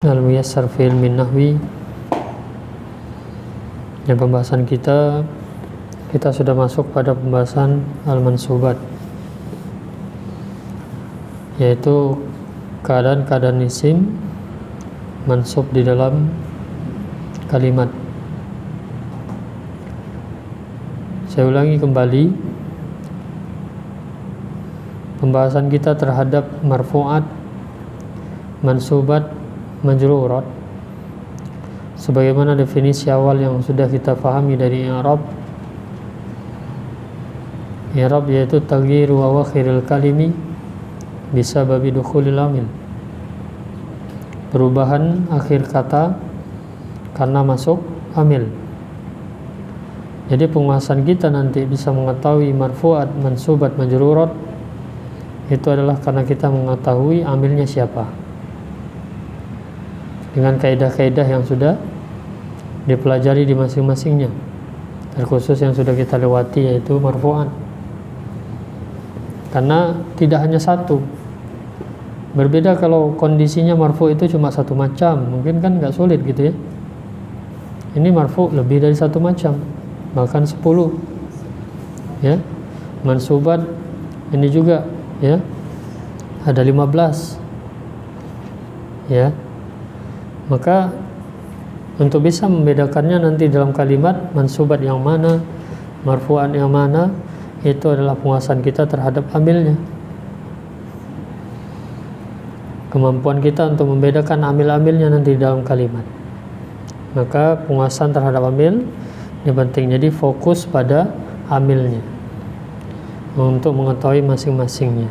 Al-Muyassar fi ilmin nahwi. Dan pembahasan kita sudah masuk pada pembahasan al-mansubat, yaitu keadaan-keadaan isim mansub di dalam kalimat. Saya ulangi kembali pembahasan kita terhadap marfu'at, mansubat, majrurat, sebagaimana definisi awal yang sudah kita pahami dari i'rab. I'rab yaitu taghyiru awakhiril kalimi bisababi dukhulil amil, perubahan akhir kata karena masuk amil. Jadi penguasaan kita nanti bisa mengetahui marfu'at, mansubat, majrurat itu adalah karena kita mengetahui amilnya siapa, dengan kaidah-kaidah yang sudah dipelajari di masing-masingnya, terkhusus yang sudah kita lewati, yaitu marfu'an. Karena tidak hanya satu, berbeda kalau kondisinya marfu' itu cuma satu macam, mungkin kan nggak sulit gitu ya. Ini marfu' lebih dari satu macam, bahkan 10 ya. Mansubat ini juga ya, ada 15 ya. Maka untuk bisa membedakannya nanti dalam kalimat mansubat yang mana, marfu'an yang mana, itu adalah penguasaan kita terhadap amilnya. Kemampuan kita untuk membedakan amil-amilnya nanti dalam kalimat. Maka penguasaan terhadap amil ini penting. Jadi fokus pada amilnya untuk mengetahui masing-masingnya.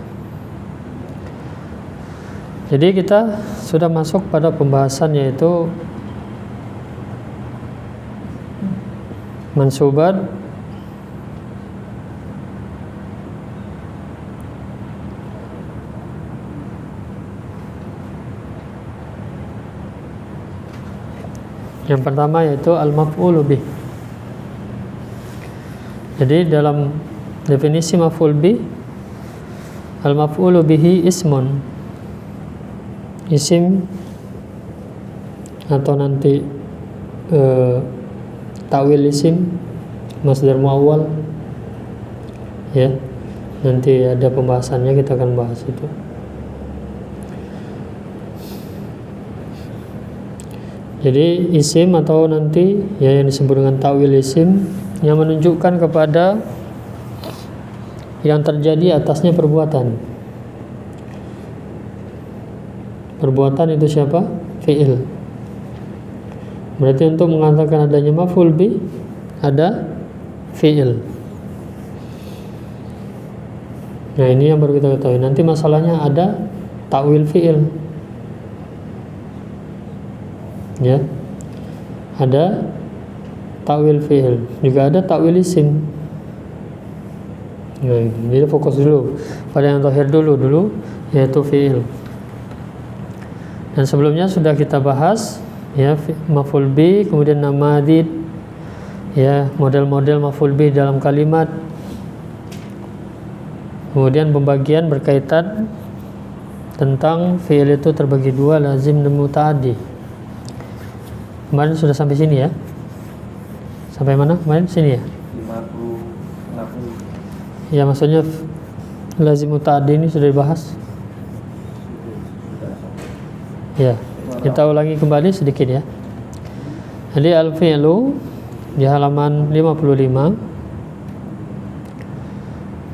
Jadi kita sudah masuk pada pembahasan, yaitu mansubat, yang pertama yaitu al-maf'ulu bih. Jadi dalam definisi maf'ul bih, al-maf'ulu bihi ismun, isim atau nanti takwil isim, masdar muawwal ya. Nanti ada pembahasannya, kita akan bahas itu. Jadi isim atau nanti ya yang disebut dengan takwil isim, yang menunjukkan kepada yang terjadi atasnya perbuatan. Perbuatan itu siapa? Fi'il. Berarti untuk mengatakan adanya maf'ul bih ada fi'il. Nah, ini yang baru kita ketahui. Nanti masalahnya ada takwil fi'il. Ya. Ada takwil fi'il, juga ada takwil isim. Nah, jadi fokus dulu pada yang zahir dulu yaitu fi'il. Dan sebelumnya sudah kita bahas ya maf'ul bih, kemudian namadid ya, model-model maf'ul bih dalam kalimat. Kemudian pembagian berkaitan tentang fi'il itu terbagi dua, lazim dan muta'addi. Kemarin sudah sampai sini ya. Sampai mana kemarin? Sini ya. 50. Ya, maksudnya lazim muta'addi ini sudah dibahas. Ya, kita ulangi kembali sedikit ya. Jadi al-fi'lu di halaman 55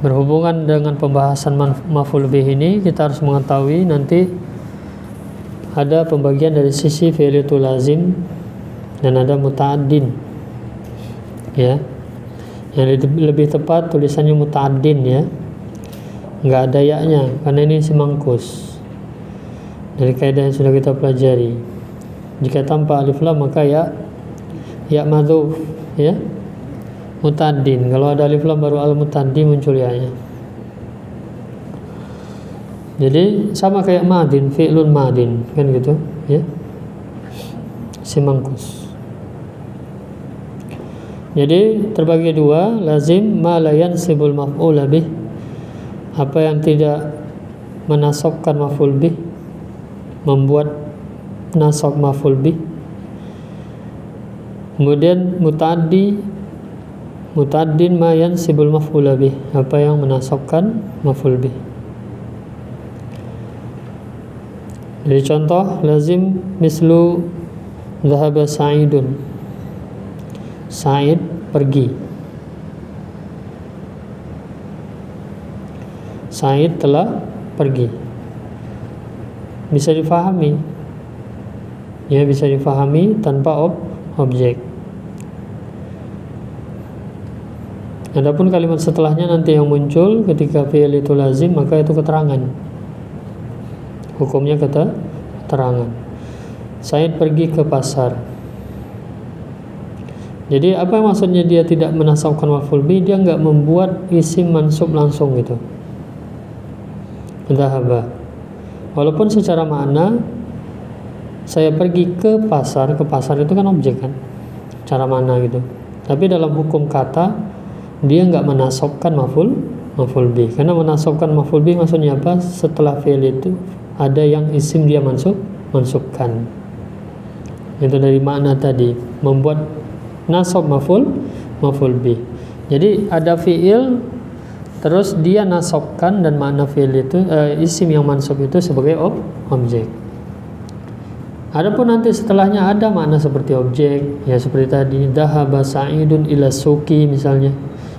berhubungan dengan pembahasan maf'ul bih ini. Kita harus mengetahui nanti ada pembagian dari sisi fi'il itu lazim dan ada muta'addin ya. Yang lebih tepat tulisannya muta'addin ya, nggak ada ya-nya karena ini semangkus. Dari kaidah yang sudah kita pelajari, jika tanpa alif lam maka ya madzhuf ya, muta'addin. Kalau ada alif lam baru al-muta'addi muncul ya-nya. Jadi sama kayak madin, fi'lun madin kan gitu ya, semangkus. Jadi terbagi dua, lazim ma la yansibul maf'ul bih, apa yang tidak menasabkan maf'ul bih, membuat nasab maf'ul bih. Kemudian muta'addin ma yansibul maf'ul bih, apa yang menasabkan maf'ul bih. Jadi contoh lazim mislu dhahaba Sa'idun, Sa'id pergi, Sa'id telah pergi. Bisa difahami, ya, bisa difahami tanpa objek. Adapun kalimat setelahnya nanti yang muncul ketika fi'il itu lazim, maka itu keterangan. Hukumnya keterangan. Said pergi ke pasar. Jadi apa maksudnya dia tidak menasabkan maf'ul bih? Dia nggak membuat isim mansub langsung gitu. Dhahaba. Walaupun secara makna saya pergi ke pasar itu kan objek kan, cara makna gitu. Tapi dalam hukum kata dia nggak menasabkan maf'ul bih. Karena menasabkan maf'ul bih maksudnya apa? Setelah fi'il itu ada yang isim dia mansubkan. Itu dari makna tadi, membuat nasab maf'ul bih. Jadi ada fi'il terus dia nasabkan, dan makna fi'il itu isim yang mansub itu sebagai objek. Adapun nanti setelahnya ada makna seperti objek, ya seperti tadi dhahaba Sa'idun ila suqi misalnya.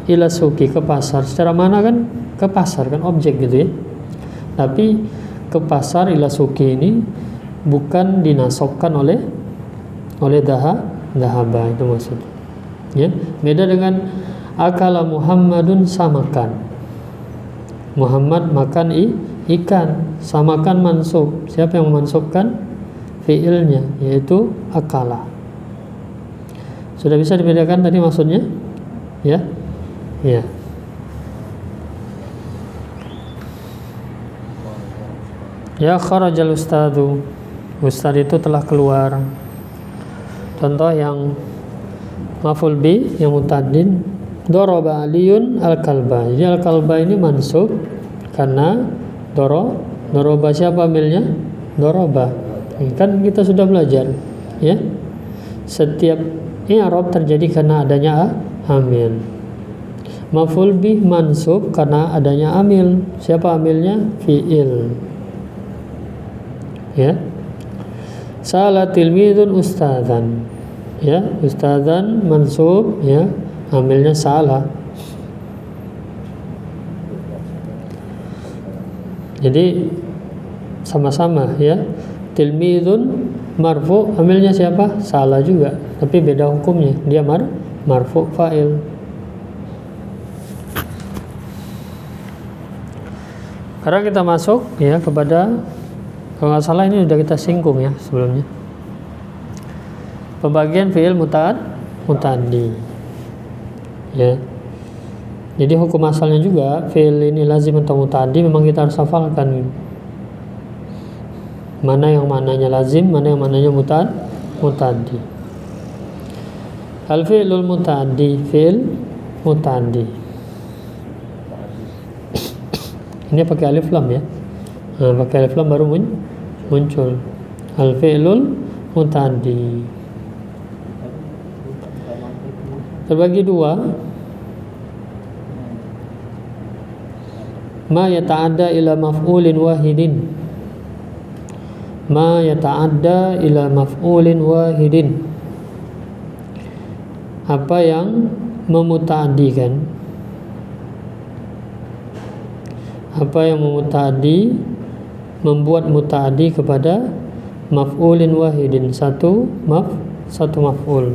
Ila suqi ke pasar, secara mana kan ke pasar kan objek gitu ya. Tapi ke pasar ila suqi ini bukan dinasabkan oleh dhahaba, itu maksudnya. Ya, beda dengan akala Muhammadun samakan. Muhammad makan ikan, samakan mansub. Siapa yang memansubkan? Fi'ilnya, yaitu akala. Sudah bisa dibedakan tadi maksudnya? Ya. Ya. Ya kharajal ustadu. Ustad itu telah keluar. Contoh yang maf'ul bih yang muta'addin, daraba Aliyun al-kalba. Jadi al-kalba ini mansub karena daraba siapa amilnya? Daraba. Kan kita sudah belajar, ya. Setiap i'rab terjadi karena adanya amil. Maf'ul bih mansub karena adanya amil. Siapa amilnya? Fi'il. Ya. Sala tilmidun ustadzan. Ya, ustadzan mansub, ya. Amilnya salah. Jadi sama-sama, ya. Tilmidun marfu, amilnya siapa? Salah juga, tapi beda hukumnya. Dia marfu fa'il. Sekarang kita masuk ya kepada, kalau nggak salah ini sudah kita singgung ya sebelumnya, pembagian fi'il muta'addi. Ya. Jadi hukum asalnya juga fi'il ini lazim atau muta'addi memang kita harus hafalkan. Mana yang maknanya lazim, mana yang maknanya muta'addi. Al-fi'lul muta'addi, fi'il muta'addi. Ini pakai alif lam ya. Nah, pakai alif lam baru muncul. Al-fi'lul muta'addi. Terbagi dua. Ma yata'adda ila maf'ulin wahidin. Ma yata'adda ila maf'ulin wahidin. Apa yang memuta'addikan, apa yang memuta'addi, membuat muta'addi kepada maf'ulin wahidin, satu maf'ul.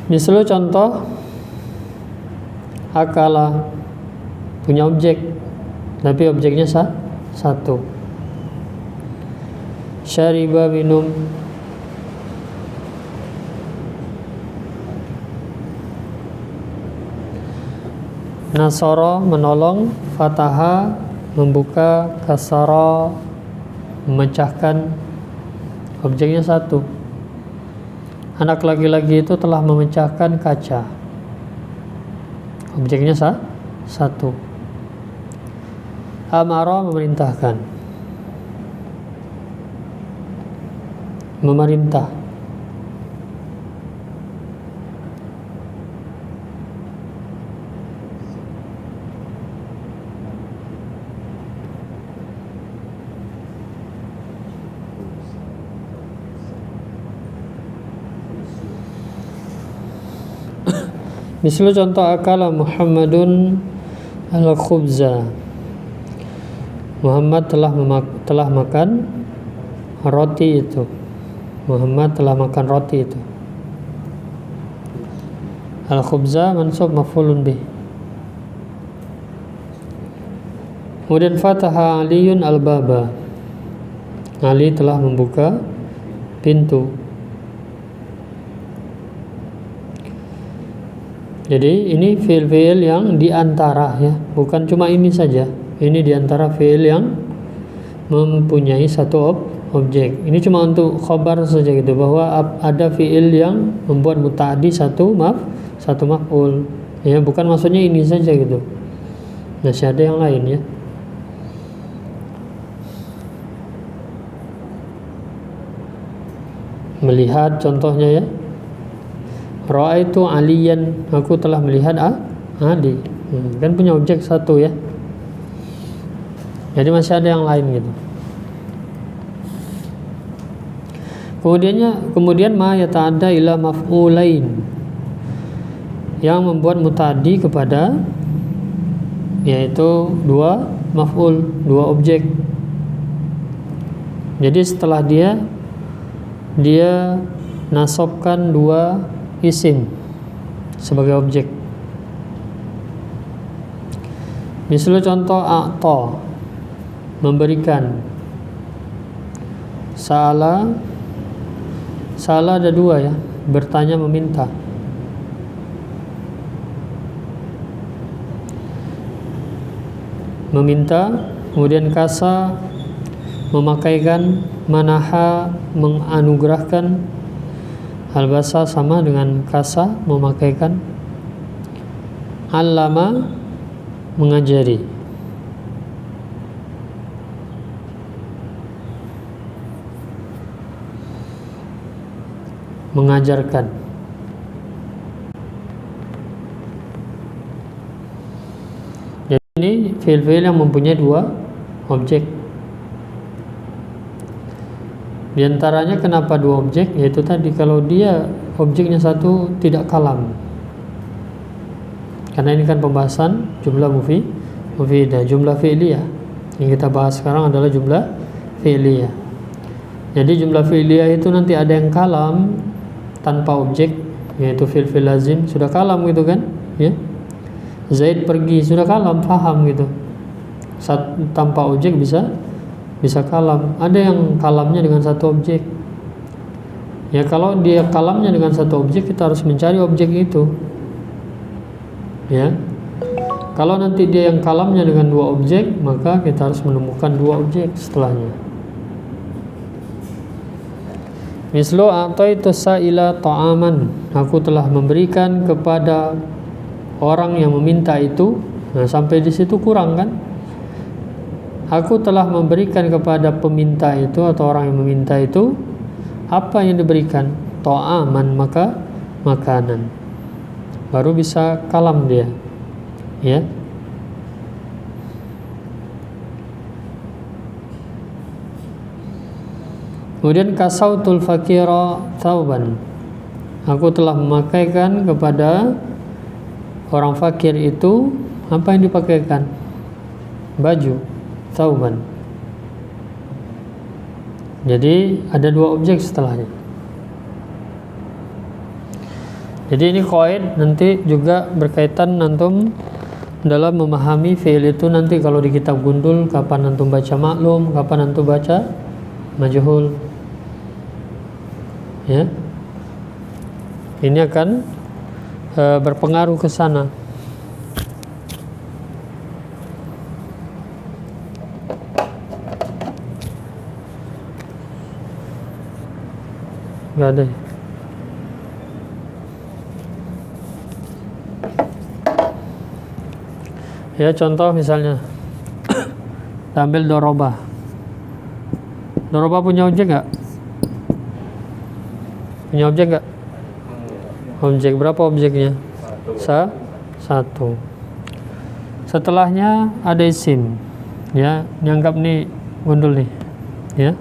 Misalnya contoh akala punya objek, tapi objeknya satu. Syariba minum. Nasara menolong, fataha membuka, kasara memecahkan. Objeknya satu. Anak laki-laki itu telah memecahkan kaca. objeknya satu. Amara memerintahkan, memerintah. Misal contoh akala Muhammadun al-khubza. Muhammad telah makan roti itu. Muhammad telah makan roti itu. Al-khubza mansub maf'ulun bih. Kemudian fataha Aliun al-baba. Ali telah membuka pintu. Jadi ini fiil-fiil yang diantara ya, bukan cuma ini saja. Ini diantara fiil yang mempunyai satu objek. Ini cuma untuk khabar saja gitu, bahwa ada fiil yang membuat muta'addi satu maf'ul. Ya, bukan maksudnya ini saja gitu. Masih ada yang lain ya. Melihat contohnya ya. Ra'aitu Aliyan, aku telah melihat Ali. Kan punya objek satu ya. Jadi masih ada yang lain gitu. Kemudian ma yata'adda ila maf'ulain, yang membuat muta'addi kepada yaitu dua maf'ul, dua objek. Jadi setelah dia nasabkan dua isim sebagai objek. Misalnya contoh a'ta, memberikan. Sa'ala ada dua ya, bertanya, meminta. Meminta, kemudian kasa, memakaikan, manaha, menganugerahkan. Albasa sama dengan kasa, memakaikan. Allama, mengajari. Mengajarkan. Jadi ini fiil-fiil yang mempunyai dua objek. Di antaranya kenapa dua objek? Yaitu tadi, kalau dia objeknya satu tidak kalam. Karena ini kan pembahasan jumlah mufidah, jumlah fi'liyah. Yang kita bahas sekarang adalah jumlah fi'liyah. Jadi jumlah fi'liyah itu nanti ada yang kalam tanpa objek, yaitu fi'il lazim, sudah kalam gitu kan? Ya. Zaid pergi, sudah kalam, paham gitu. Tanpa objek bisa kalam. Ada yang kalamnya dengan satu objek. Ya, kalau dia kalamnya dengan satu objek, kita harus mencari objek itu. Ya. Kalau nanti dia yang kalamnya dengan dua objek, maka kita harus menemukan dua objek setelahnya. Mislu a'taitu sa'ila ta'aman, aku telah memberikan kepada orang yang meminta itu. Nah, sampai di situ kurang kan? Aku telah memberikan kepada peminta itu atau orang yang meminta itu. Apa yang diberikan? Ta'aman, maka makanan. Baru bisa kalam dia. Ya. Kemudian kasautul fakira thawban, aku telah memakaikan kepada orang fakir itu. Apa yang dipakaikan? Baju, thawban. Jadi ada dua objek setelahnya. Jadi ini qaid nanti juga berkaitan antum dalam memahami fi'il itu nanti kalau di kitab gundul, kapan antum baca maklum, kapan antum baca majhul. Ya. Ini akan berpengaruh ke sana. Enggak ada. Ya, contoh misalnya ambil doroba. Doroba punya objek nggak? Punya objek nggak? Objek. Berapa objeknya? Satu. Setelahnya ada isim. Ya, dianggap nih gundul nih. Ya.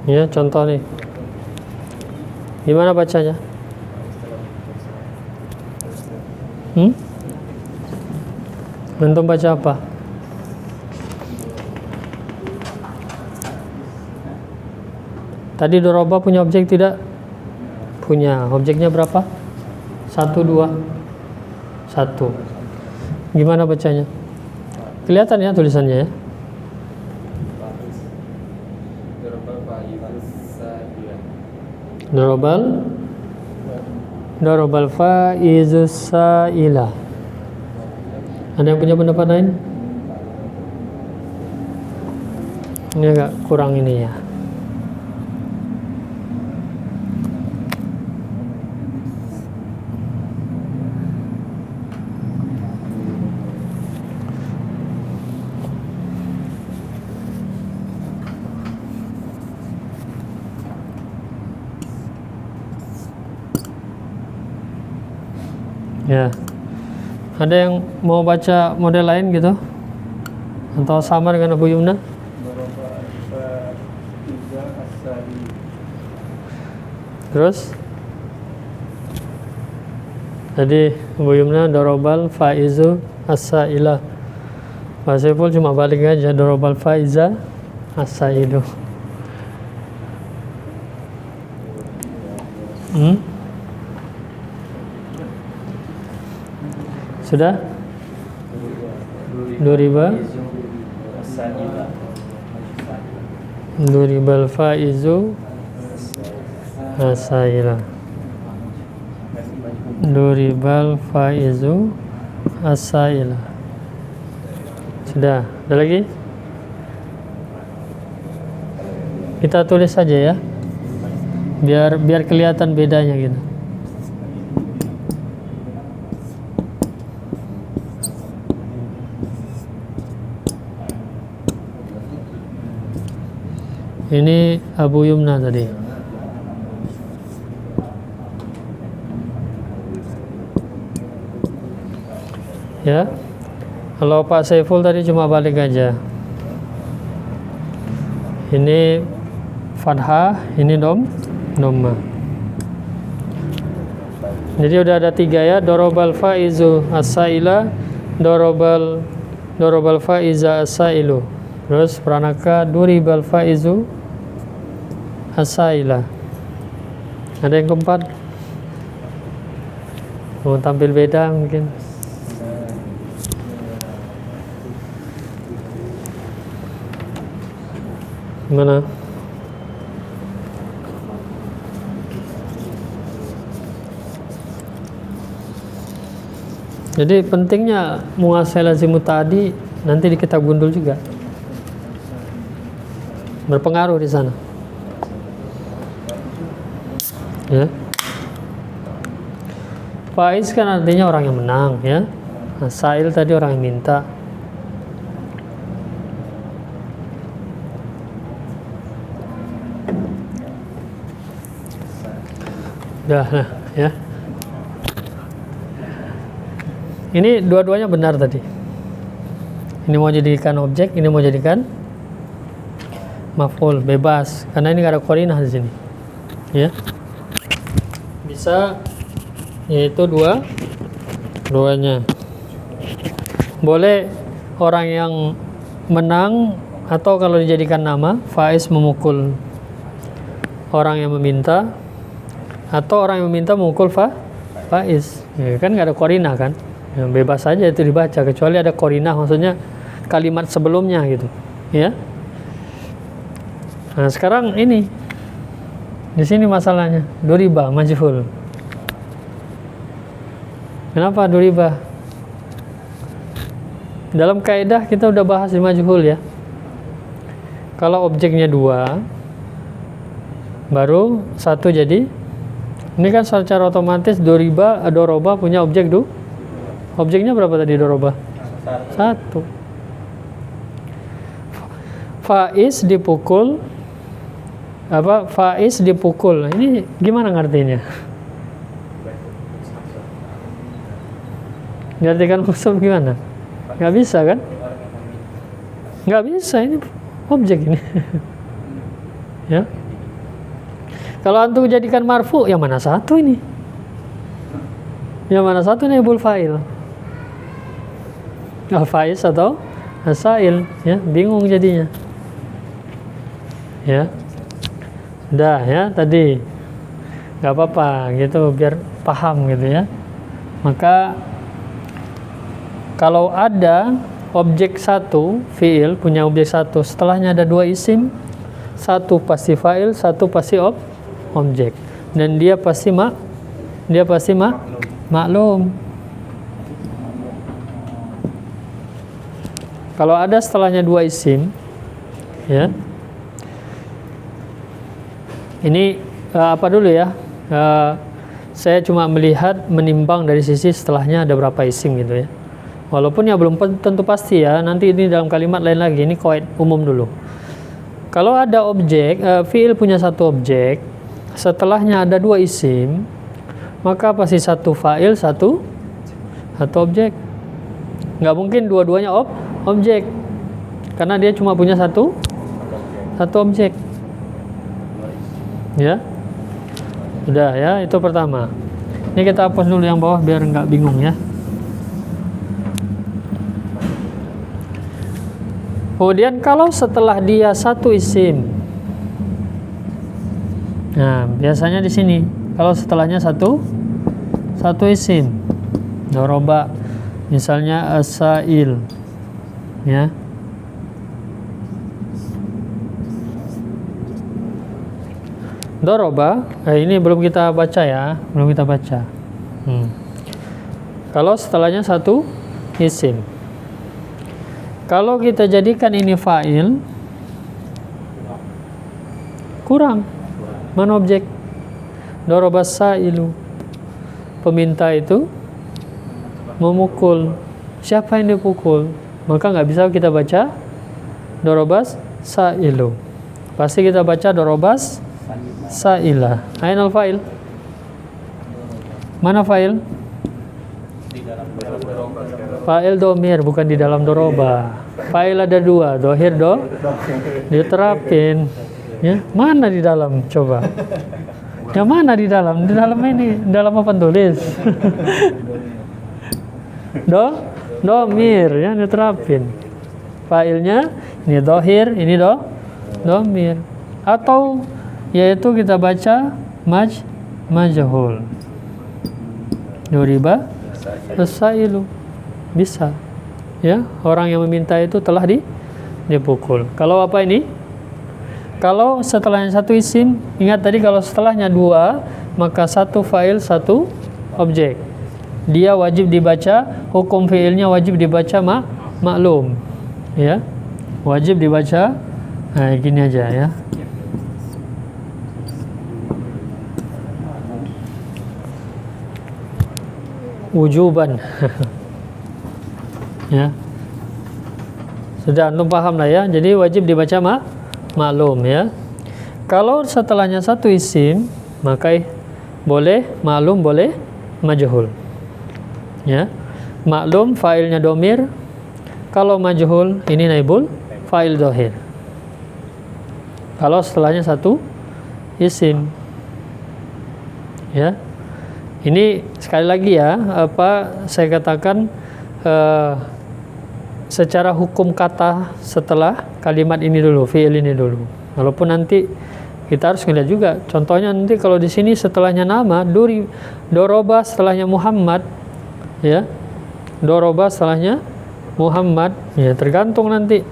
Ya, contoh nih. Gimana bacanya? Antum baca apa? Tadi doroba punya objek tidak? Punya. Objeknya berapa? 1, 2. 1. Gimana bacanya? Kelihatan ya tulisannya ya? Dorobal faizus sa'ilah. Ada yang punya pendapat lain? Ini agak kurang ini ya. Ya. Ada yang mau baca model lain gitu? Atau sama dengan Abu Yumna? Terus? Jadi Abu Yumna dorobal faizu as-sa'ilah. Pak Saiful cuma balik aja dorobal faiza as-sa'ilu. Sudah? Duribal faizu as-sa'ilah. Duribal faizu as-sa'ilah. Sudah? Ada lagi? Kita tulis saja ya. Biar kelihatan bedanya gitu. Ini Abu Yumna tadi. Ya. Kalau Pak Saiful tadi cuma balik aja. Ini fathah, ini dhamma. Jadi udah ada 3 ya. Dorobal faizu as-sa'ilah, dorobal faiza as-sa'ilu. Terus pranaka duribal faizu as-sa'ilah. Ada yang keempat? Mau tampil beda mungkin. Gimana? Jadi pentingnya muasal lazim muta'addi nanti di kitab gundul juga berpengaruh di sana. Ya. Faiz kan artinya orang yang menang ya. Nah, sa'il tadi orang yang minta. Nah, ya. Ini dua-duanya benar tadi. Ini mau jadikan objek, ini mau jadikan maf'ul, bebas. Karena ini gak ada qarinah di sini. Ya. Bisa yaitu duanya. Boleh orang yang menang atau kalau dijadikan nama, faiz memukul orang yang meminta. atau orang yang meminta memukul faiz. Ya, kan nggak ada korina kan, ya, bebas saja itu dibaca, kecuali ada korina, maksudnya kalimat sebelumnya gitu, ya. Nah sekarang ini di sini masalahnya duriba majhul. Kenapa duriba? Dalam kaidah kita udah bahas di majhul ya. Kalau objeknya 2, baru 1 jadi. Ini kan secara otomatis doroba punya objek objeknya berapa tadi doroba? 1. Faiz dipukul faiz dipukul. Ini gimana ngartinya? Ngartikan maksud gimana? Nggak bisa kan? Nggak bisa, ini objek ini. Ya. Kalau antum jadikan marfu, yang mana satu ini? Yang mana satu naibul fa'il? Al-faiz atau asail, ya, bingung jadinya. Ya. Udah ya tadi. Nggak apa-apa gitu biar paham gitu ya. Maka kalau ada objek 1, fiil punya objek 1, setelahnya ada 2 isim, 1 pasti fa'il, 1 pasti objek, dan dia pasti maklum. Kalau ada setelahnya 2 isim, ya. Ini apa dulu ya? Saya cuma menimbang dari sisi setelahnya ada berapa isim gitu ya. Walaupun ya belum tentu pasti ya. Nanti ini dalam kalimat lain lagi. Ini qaid umum dulu. Kalau ada objek, fiil punya 1 objek, setelahnya ada 2 isim, maka pasti 1 fa'il, 1 objek. Nggak mungkin dua-duanya objek, karena dia cuma punya satu objek. Ya, udah ya, itu pertama. Ini kita hapus dulu yang bawah biar nggak bingung ya. Kemudian kalau setelah dia 1 isim, nah biasanya di sini kalau setelahnya satu isim, doroba misalnya asail, ya. Doroba, ini belum kita baca ya, Kalau setelahnya 1 isim, kalau kita jadikan ini fa'il, kurang. Mana objek? Doroba sa'ilu, peminta itu memukul. Siapa yang dipukul? Maka nggak bisa kita baca dorobas sa'ilu. Pasti kita baca dorobas sa'ilah. Ainal fa'il? Mana fa'il? Fa'il domir, bukan di dalam doroba. Fa'il ada 2, dohir diterapin. Ya, mana di dalam? Coba. Yang mana di dalam? Di dalam ini, dalam apa tulis? Domir, ya, diterapin. Fa'ilnya ini dohir, ini domir. Atau yaitu kita baca majhul. Duriba asailu. Bisa. Ya, orang yang meminta itu telah dipukul. Kalau apa ini? Kalau setelahnya 1 isim, ingat tadi kalau setelahnya 2, maka 1 fa'il, 1 objek. Dia wajib dibaca, hukum fi'ilnya wajib dibaca maklum. Ya. Wajib dibaca. Nah, gini aja ya. Wujuban. Ya. Sudah antum paham lah ya. Jadi wajib dibaca maklum ya. Kalau setelahnya 1 isim, maka boleh maklum, boleh majhul. Ya. Maklum fa'ilnya domir. Kalau majhul ini naibul fa'il dohir. Kalau setelahnya 1 isim. Ya. Ini sekali lagi ya, saya katakan secara hukum kata setelah kalimat ini dulu, fi'il ini dulu. Walaupun nanti kita harus ngeliat juga. Contohnya nanti kalau di sini setelahnya nama doroba setelahnya Muhammad, ya, doroba setelahnya Muhammad, ya tergantung nanti.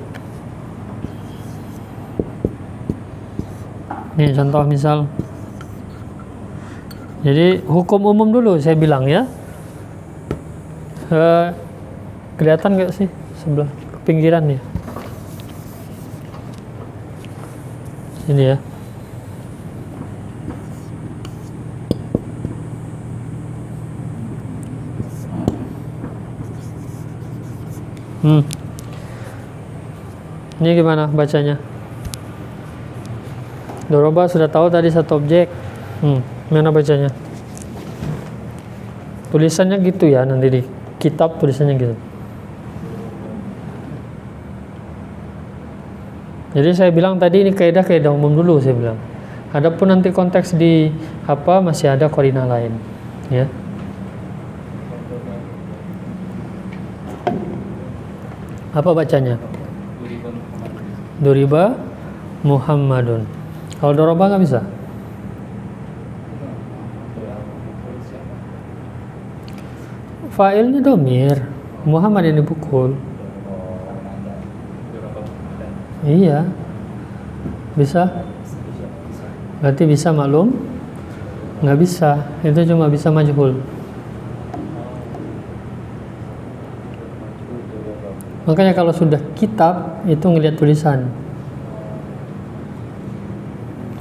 Nih contoh misal, jadi hukum umum dulu saya bilang ya. Kelihatan nggak sih sebelah pinggiran ya? Ini ya. Ini gimana bacanya? Doroba sudah tahu tadi satu objek. Mana bacanya? Tulisannya gitu ya, nanti di kitab tulisannya gitu. Jadi saya bilang tadi ini kaidah umum dulu saya bilang. Adapun nanti konteks di apa masih ada koordinat lain, ya. Apa bacanya? Duriba Muhammadun. Kalau doroba nggak bisa. Fa'ilnya domir, Muhammad yang dipukul. Iya, bisa. Berarti bisa maklum? Nggak bisa. Itu cuma bisa majhul. Makanya kalau sudah kitab itu ngelihat tulisan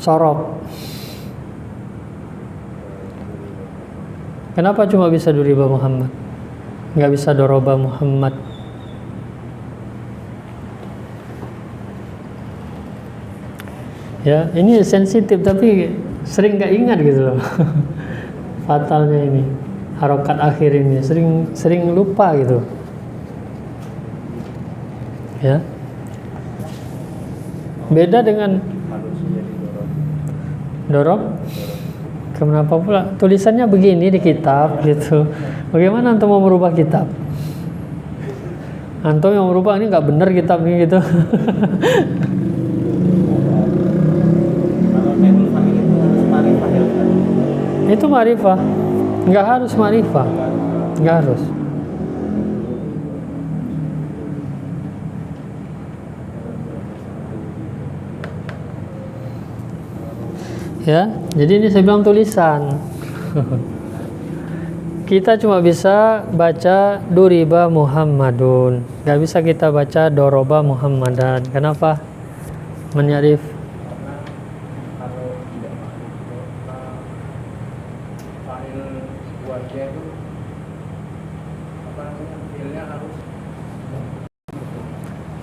sorok. Kenapa cuma bisa duriba Muhammad? Nggak bisa doroba Muhammad? Ya, ini sensitif tapi sering nggak ingat gitu loh. Fatalnya ini harokat akhir ini sering lupa gitu. Ya, beda dengan dorob. Kenapa pula tulisannya begini di kitab gitu? Bagaimana antum mau merubah kitab? Antum yang merubah ini nggak benar kitab ini gitu. Itu ma'rifah, nggak harus ma'rifah, nggak harus. Ya, jadi ini saya bilang tulisan. Kita cuma bisa baca duriba Muhammadun, nggak bisa kita baca doroba Muhammadan. Kenapa? Menyarif.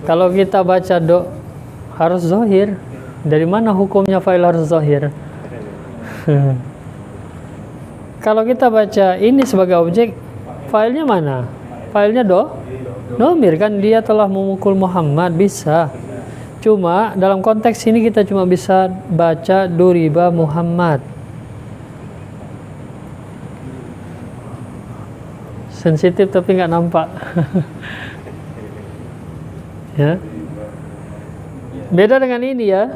Kalau kita baca harus zahir. Dari mana hukumnya fa'il harus zahir? Kalau kita baca ini sebagai objek, fa'ilnya mana? Fa'ilnya domir kan, dia telah memukul Muhammad, bisa. Cuma dalam konteks ini kita cuma bisa baca duriba Muhammad. Sensitif tapi nggak nampak. Ya. Beda dengan ini ya.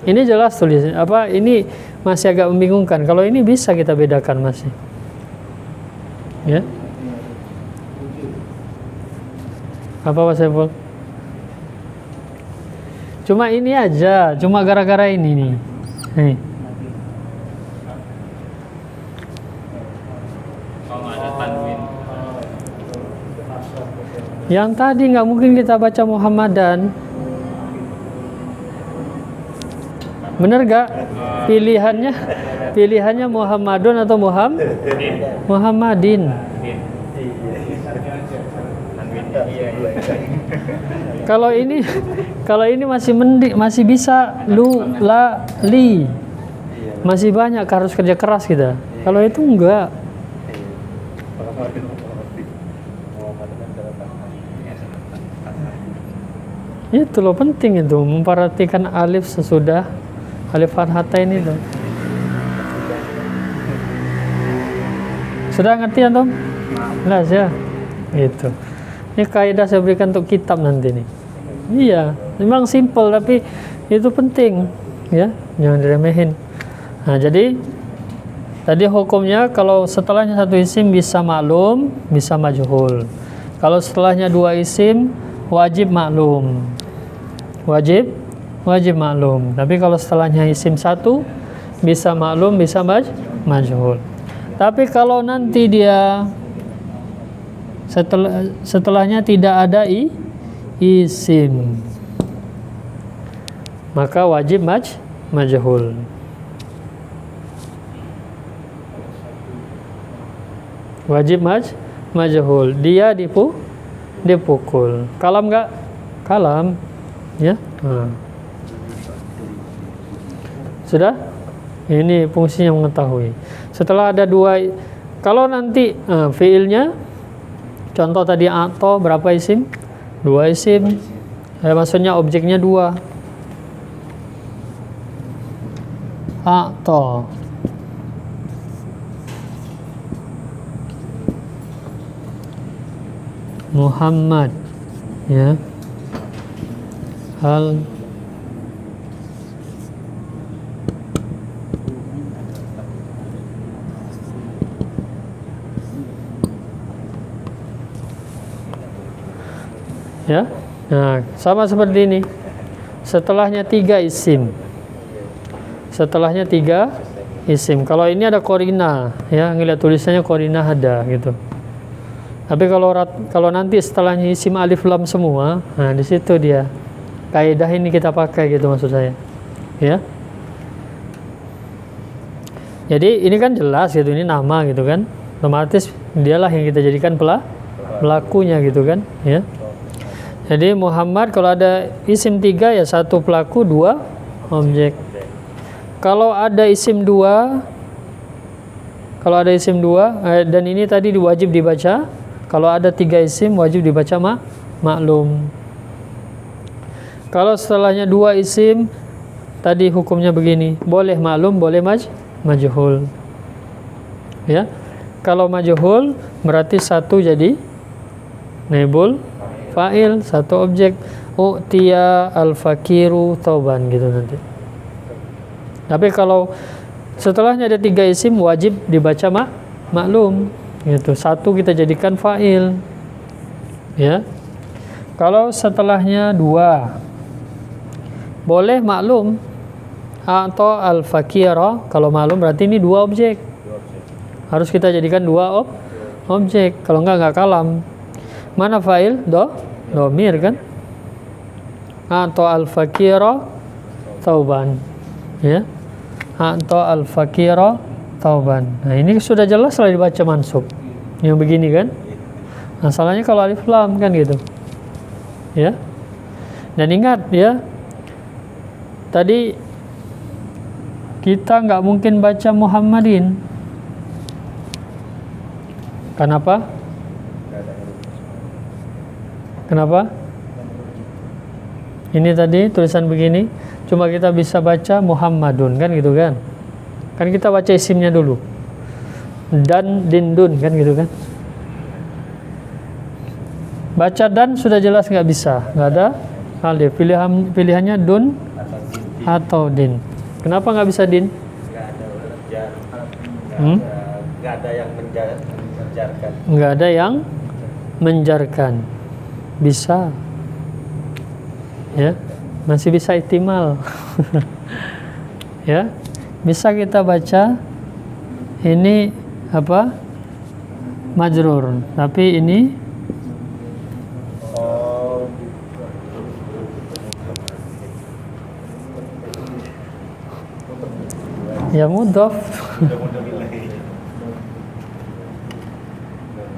Ini jelas tulisnya. Apa ini masih agak membingungkan. Kalau ini bisa kita bedakan masih. Ya. Apa Pak Saiful? Cuma ini aja, cuma gara-gara ini nih. Nih. Yang tadi nggak mungkin kita baca Muhammadan. Bener gak? Pilihannya Muhammadun atau Muhammadin. Kalau ini masih bisa li. Masih banyak harus kerja keras kita. Kalau itu enggak. Itu loh penting itu memperhatikan alif sesudah alif fathatain itu. Sudah ngerti antum? Jelas ya? Itu. Ini kaidah saya berikan untuk kitab nanti nih. Iya, memang simple tapi itu penting. ya, jangan diremehin. Nah, jadi tadi hukumnya kalau setelahnya satu isim bisa maklum, bisa majhul. Kalau setelahnya dua isim wajib maklum. Wajib maklum. Tapi kalau setelahnya isim satu bisa maklum, bisa majhul. Tapi kalau nanti dia setelahnya tidak ada isim, maka wajib majhul. Wajib majhul. Dia dipukul. Kalam enggak? Kalam. Ya. Sudah? Ini fungsinya mengetahui. Setelah ada dua, kalau nanti fiilnya, contoh tadi atau berapa isim? Dua isim. Maksudnya objeknya dua. Atau Muhammad, ya, hal ya. Nah, sama seperti ini. Setelahnya tiga isim. Setelahnya tiga isim. Kalau ini ada korina, ya, ngeliat tulisannya korina ada gitu. Tapi kalau nanti setelahnya isim alif lam semua, nah di situ dia kaidah ini kita pakai gitu maksud saya, ya. Jadi ini kan jelas gitu, ini nama gitu kan, otomatis dialah yang kita jadikan pelakunya gitu kan, ya. Jadi Muhammad kalau ada isim tiga ya satu pelaku dua objek. Kalau ada isim dua, dan ini tadi wajib dibaca. Kalau ada tiga isim wajib dibaca maklum. Kalau setelahnya dua isim, tadi hukumnya begini, boleh maklum, boleh majhul. Ya. Kalau majhul berarti satu jadi naibul fa'il, satu objek. U'tiya al-fakiru tauban gitu nanti. Tapi kalau setelahnya ada tiga isim wajib dibaca maklum. Gitu. Satu kita jadikan fa'il, ya. Kalau setelahnya dua boleh maklum atau al-fakira. Kalau maklum berarti ini dua objek, harus kita jadikan dua objek. Kalau enggak kalam. Mana fa'il? Domir kan. Atau al-fakira tauban, ya. Atau al-fakira tauban. Nah, ini sudah jelas lah dibaca mansub. Yang begini kan. Masalahnya kalau alif lam kan gitu. Ya. Dan ingat ya, tadi kita nggak mungkin baca Muhammadin. Kenapa? Ini tadi tulisan begini, cuma kita bisa baca Muhammadun kan gitu kan. Kan kita baca isimnya dulu. Dan dindun kan gitu kan. Baca dan sudah jelas nggak bisa, nggak ada alif. Pilihannya dun atau din. Kenapa nggak bisa din? Nggak ada yang menjarkan. Nggak ada yang menjarkan. Bisa. Ya, masih bisa ihtimal. Ya. Bisa kita baca ini apa? Majrur, tapi ini ya mudhaf.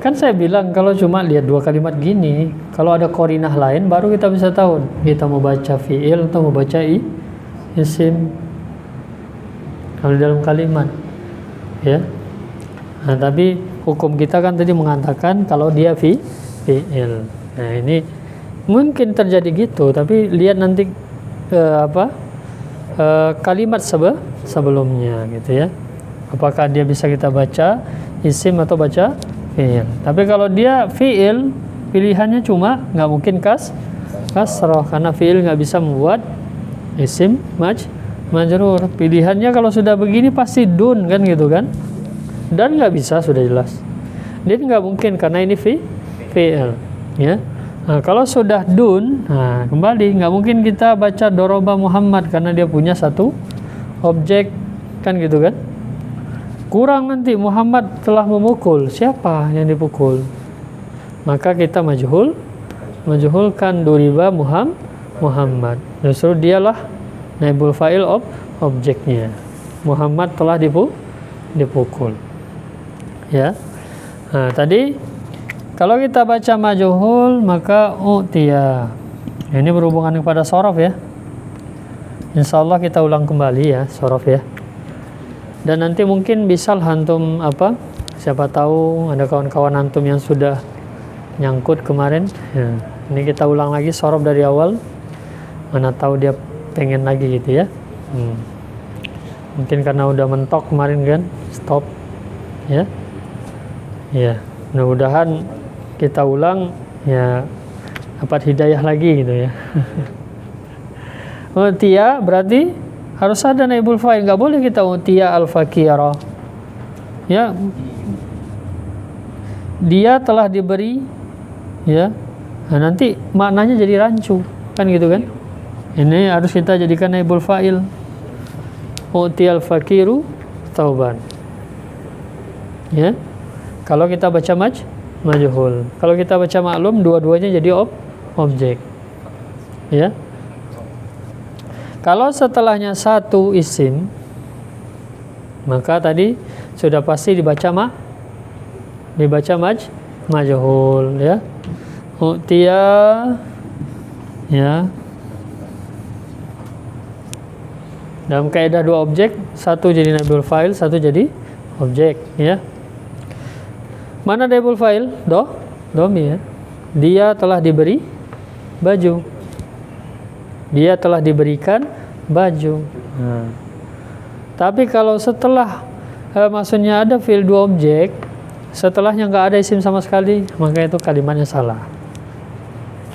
Kan saya bilang kalau cuma lihat dua kalimat gini, kalau ada korinah lain baru kita bisa tahu kita mau baca fi'il atau mau baca isim. Kalau dalam kalimat, ya. Nah, tapi hukum kita kan tadi mengatakan kalau dia fi'il. Nah, ini mungkin terjadi gitu, tapi lihat nanti kalimat sebelumnya gitu ya. Apakah dia bisa kita baca isim atau baca fi'il. Tapi kalau dia fi'il, pilihannya cuma nggak mungkin kasroh karena fi'il nggak bisa membuat isim majrur. Pilihannya kalau sudah begini pasti dun kan gitu kan. Dan nggak bisa, sudah jelas. Dia nggak mungkin karena ini fi'il, ya. Nah, kalau sudah dun, nah kembali nggak mungkin kita baca doroba Muhammad karena dia punya satu objek kan gitu kan. Kurang nanti Muhammad telah memukul, siapa yang dipukul? Maka kita majhulkan duriba Muhammad. Justru dialah naibul fa'il objeknya. Muhammad telah dipukul. Ya. Nah, tadi kalau kita baca majhul maka utiya. Ini berhubungan kepada sorof ya. Insyaallah kita ulang kembali ya sorof ya. Dan nanti mungkin bisa antum siapa tahu ada kawan-kawan antum yang sudah nyangkut kemarin. Ya. Ini kita ulang lagi sorof dari awal. Mana tahu dia pengen lagi gitu ya. Mungkin karena udah mentok kemarin kan, stop. Ya. Ya, mudah-mudahan kita ulang ya dapat hidayah lagi gitu ya. Utiya berarti harus ada naibul fa'il, nggak boleh kita utiya al-fakira. Ya. Dia telah diberi ya. Nah, nanti maknanya jadi rancu kan gitu kan. Ini harus kita jadikan naibul fa'il. Utiyal fakiru tauban. Ya. Kalau kita baca majhul. Kalau kita baca maklum, dua-duanya jadi objek. Ya. Kalau setelahnya satu isim, maka tadi sudah pasti dibaca majhul ya. Utiya ya. Dalam kaidah dua objek, satu jadi naibul fa'il, satu jadi objek ya. Mana naibul fa'il? Dhamir. Dia telah diberi baju. Dia telah diberikan baju. Nah. Tapi kalau setelah maksudnya ada fi'il dua objek, setelahnya nggak ada isim sama sekali, maka itu kalimatnya salah.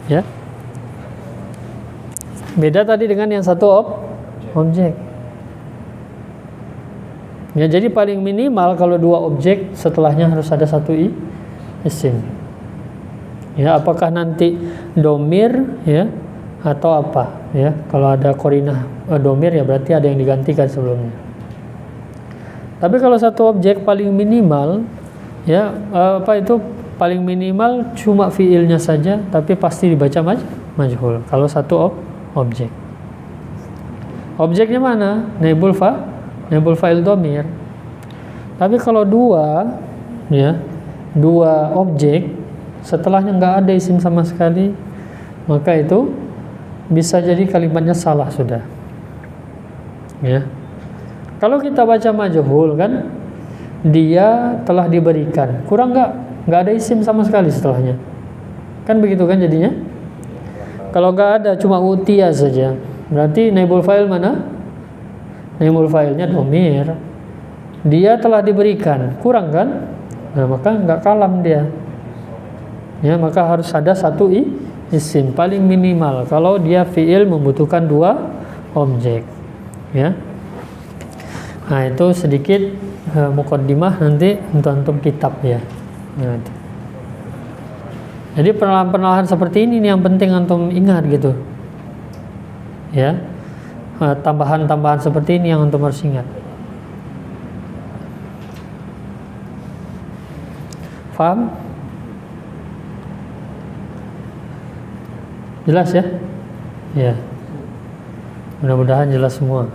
Ya. Beda tadi dengan yang satu objek. Ya, jadi paling minimal kalau dua objek setelahnya harus ada satu isim. Ya, apakah nanti domir ya atau apa ya? Kalau ada korinah domir ya berarti ada yang digantikan sebelumnya. Tapi kalau satu objek paling minimal ya paling minimal cuma fiilnya saja tapi pasti dibaca majhul kalau satu objek. Objeknya mana? Naibul fa'il dhamir. Tapi kalau dua objek setelahnya nggak ada isim sama sekali, maka itu bisa jadi kalimatnya salah sudah. Ya. Kalau kita baca majhul kan, dia telah diberikan. Kurang nggak ada isim sama sekali setelahnya. Kan begitu kan jadinya? Kalau nggak ada cuma utiya saja, berarti naibul fa'il mana? Naibul fa'ilnya dhamir. Dia telah diberikan. Kurang kan? Nah, maka nggak kalam dia. Ya, maka harus ada satu isim paling minimal kalau dia fi'il membutuhkan dua objek. Ya. Nah, itu sedikit muqaddimah nanti untuk antum kitab ya. Nah, itu. Jadi penalahan seperti ini yang penting antum ingat gitu. Ya. Tambahan-tambahan seperti ini yang antum harus ingat. Paham? Jelas ya? Ya. Mudah-mudahan jelas semua.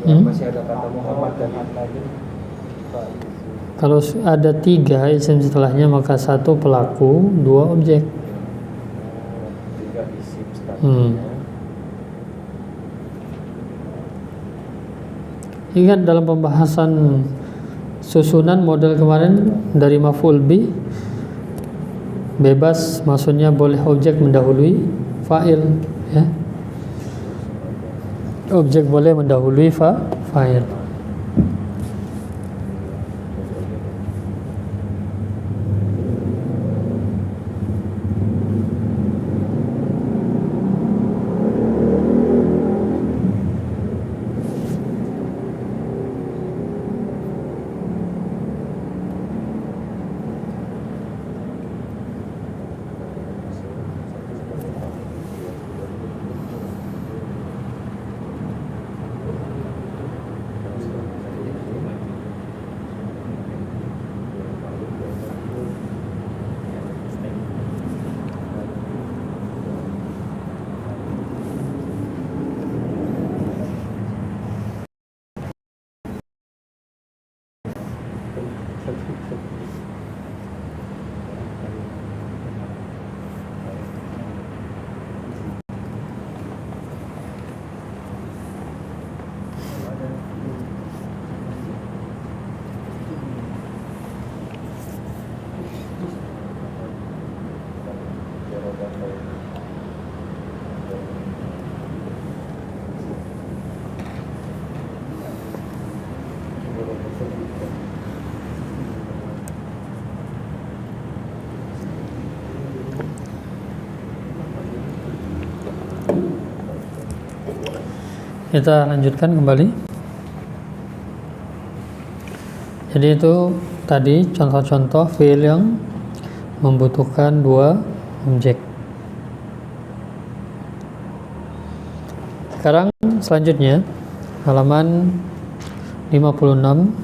Kalau masih ada kata Muhammad dan lagi. Kalau ada tiga isim setelahnya maka satu pelaku, dua objek. Tiga isim setelahnya. Ingat dalam pembahasan susunan model kemarin dari maf'ul bi, bebas maksudnya boleh objek mendahului fa'il, ya. Objek boleh mendahului fa'il. Kita lanjutkan kembali. Jadi itu tadi contoh-contoh fiil yang membutuhkan dua objek. Sekarang selanjutnya halaman 56.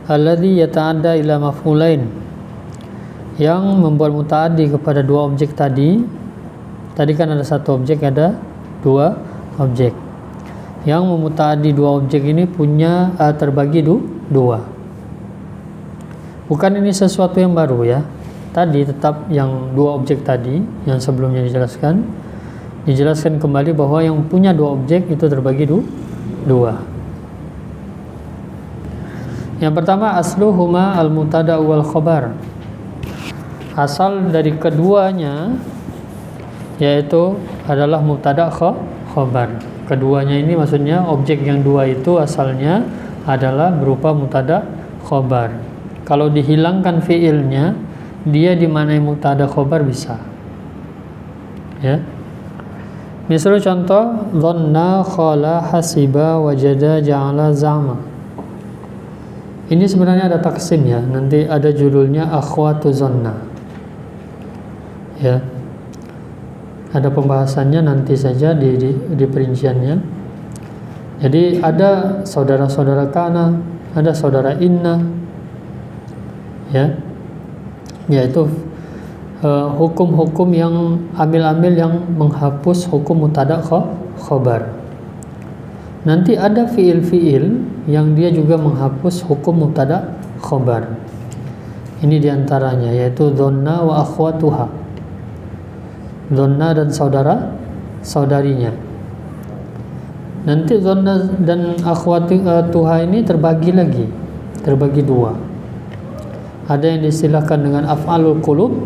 Alladzi yata'adda ila maf'ulain, yang membuat muta'addi kepada dua objek tadi. Tadi kan ada satu objek, ada dua objek. Yang memuta'addi dua objek ini punya terbagi dua. Bukan ini sesuatu yang baru, ya. Tadi tetap yang dua objek tadi yang sebelumnya dijelaskan kembali bahwa yang punya dua objek itu terbagi dua. Yang pertama, asluhuma al-mutada wal khabar. Asal dari keduanya yaitu adalah mubtada khabar. Keduanya ini maksudnya objek yang dua itu asalnya adalah berupa mubtada khabar. Kalau dihilangkan fiilnya, dia dimanai mubtada khabar bisa. Ya. Misal contoh, dhanna, khala, hasiba, wajada, ja'ala, za'ama. Ini sebenarnya ada taksim, ya. Nanti ada judulnya akhwatu dhanna. Ya. Ada pembahasannya nanti saja di perinciannya. Jadi ada saudara-saudara kana, ada saudara inna, ya, yaitu hukum-hukum yang ambil-ambil yang menghapus hukum mubtada khabar. Nanti ada fiil-fiil yang dia juga menghapus hukum mubtada khabar. Ini diantaranya yaitu dhanna wa akhwatuha. Dhanna dan saudarinya. Nanti dhanna dan akhwatuha ini terbagi dua. Ada yang distilahkan dengan af'alul qulub,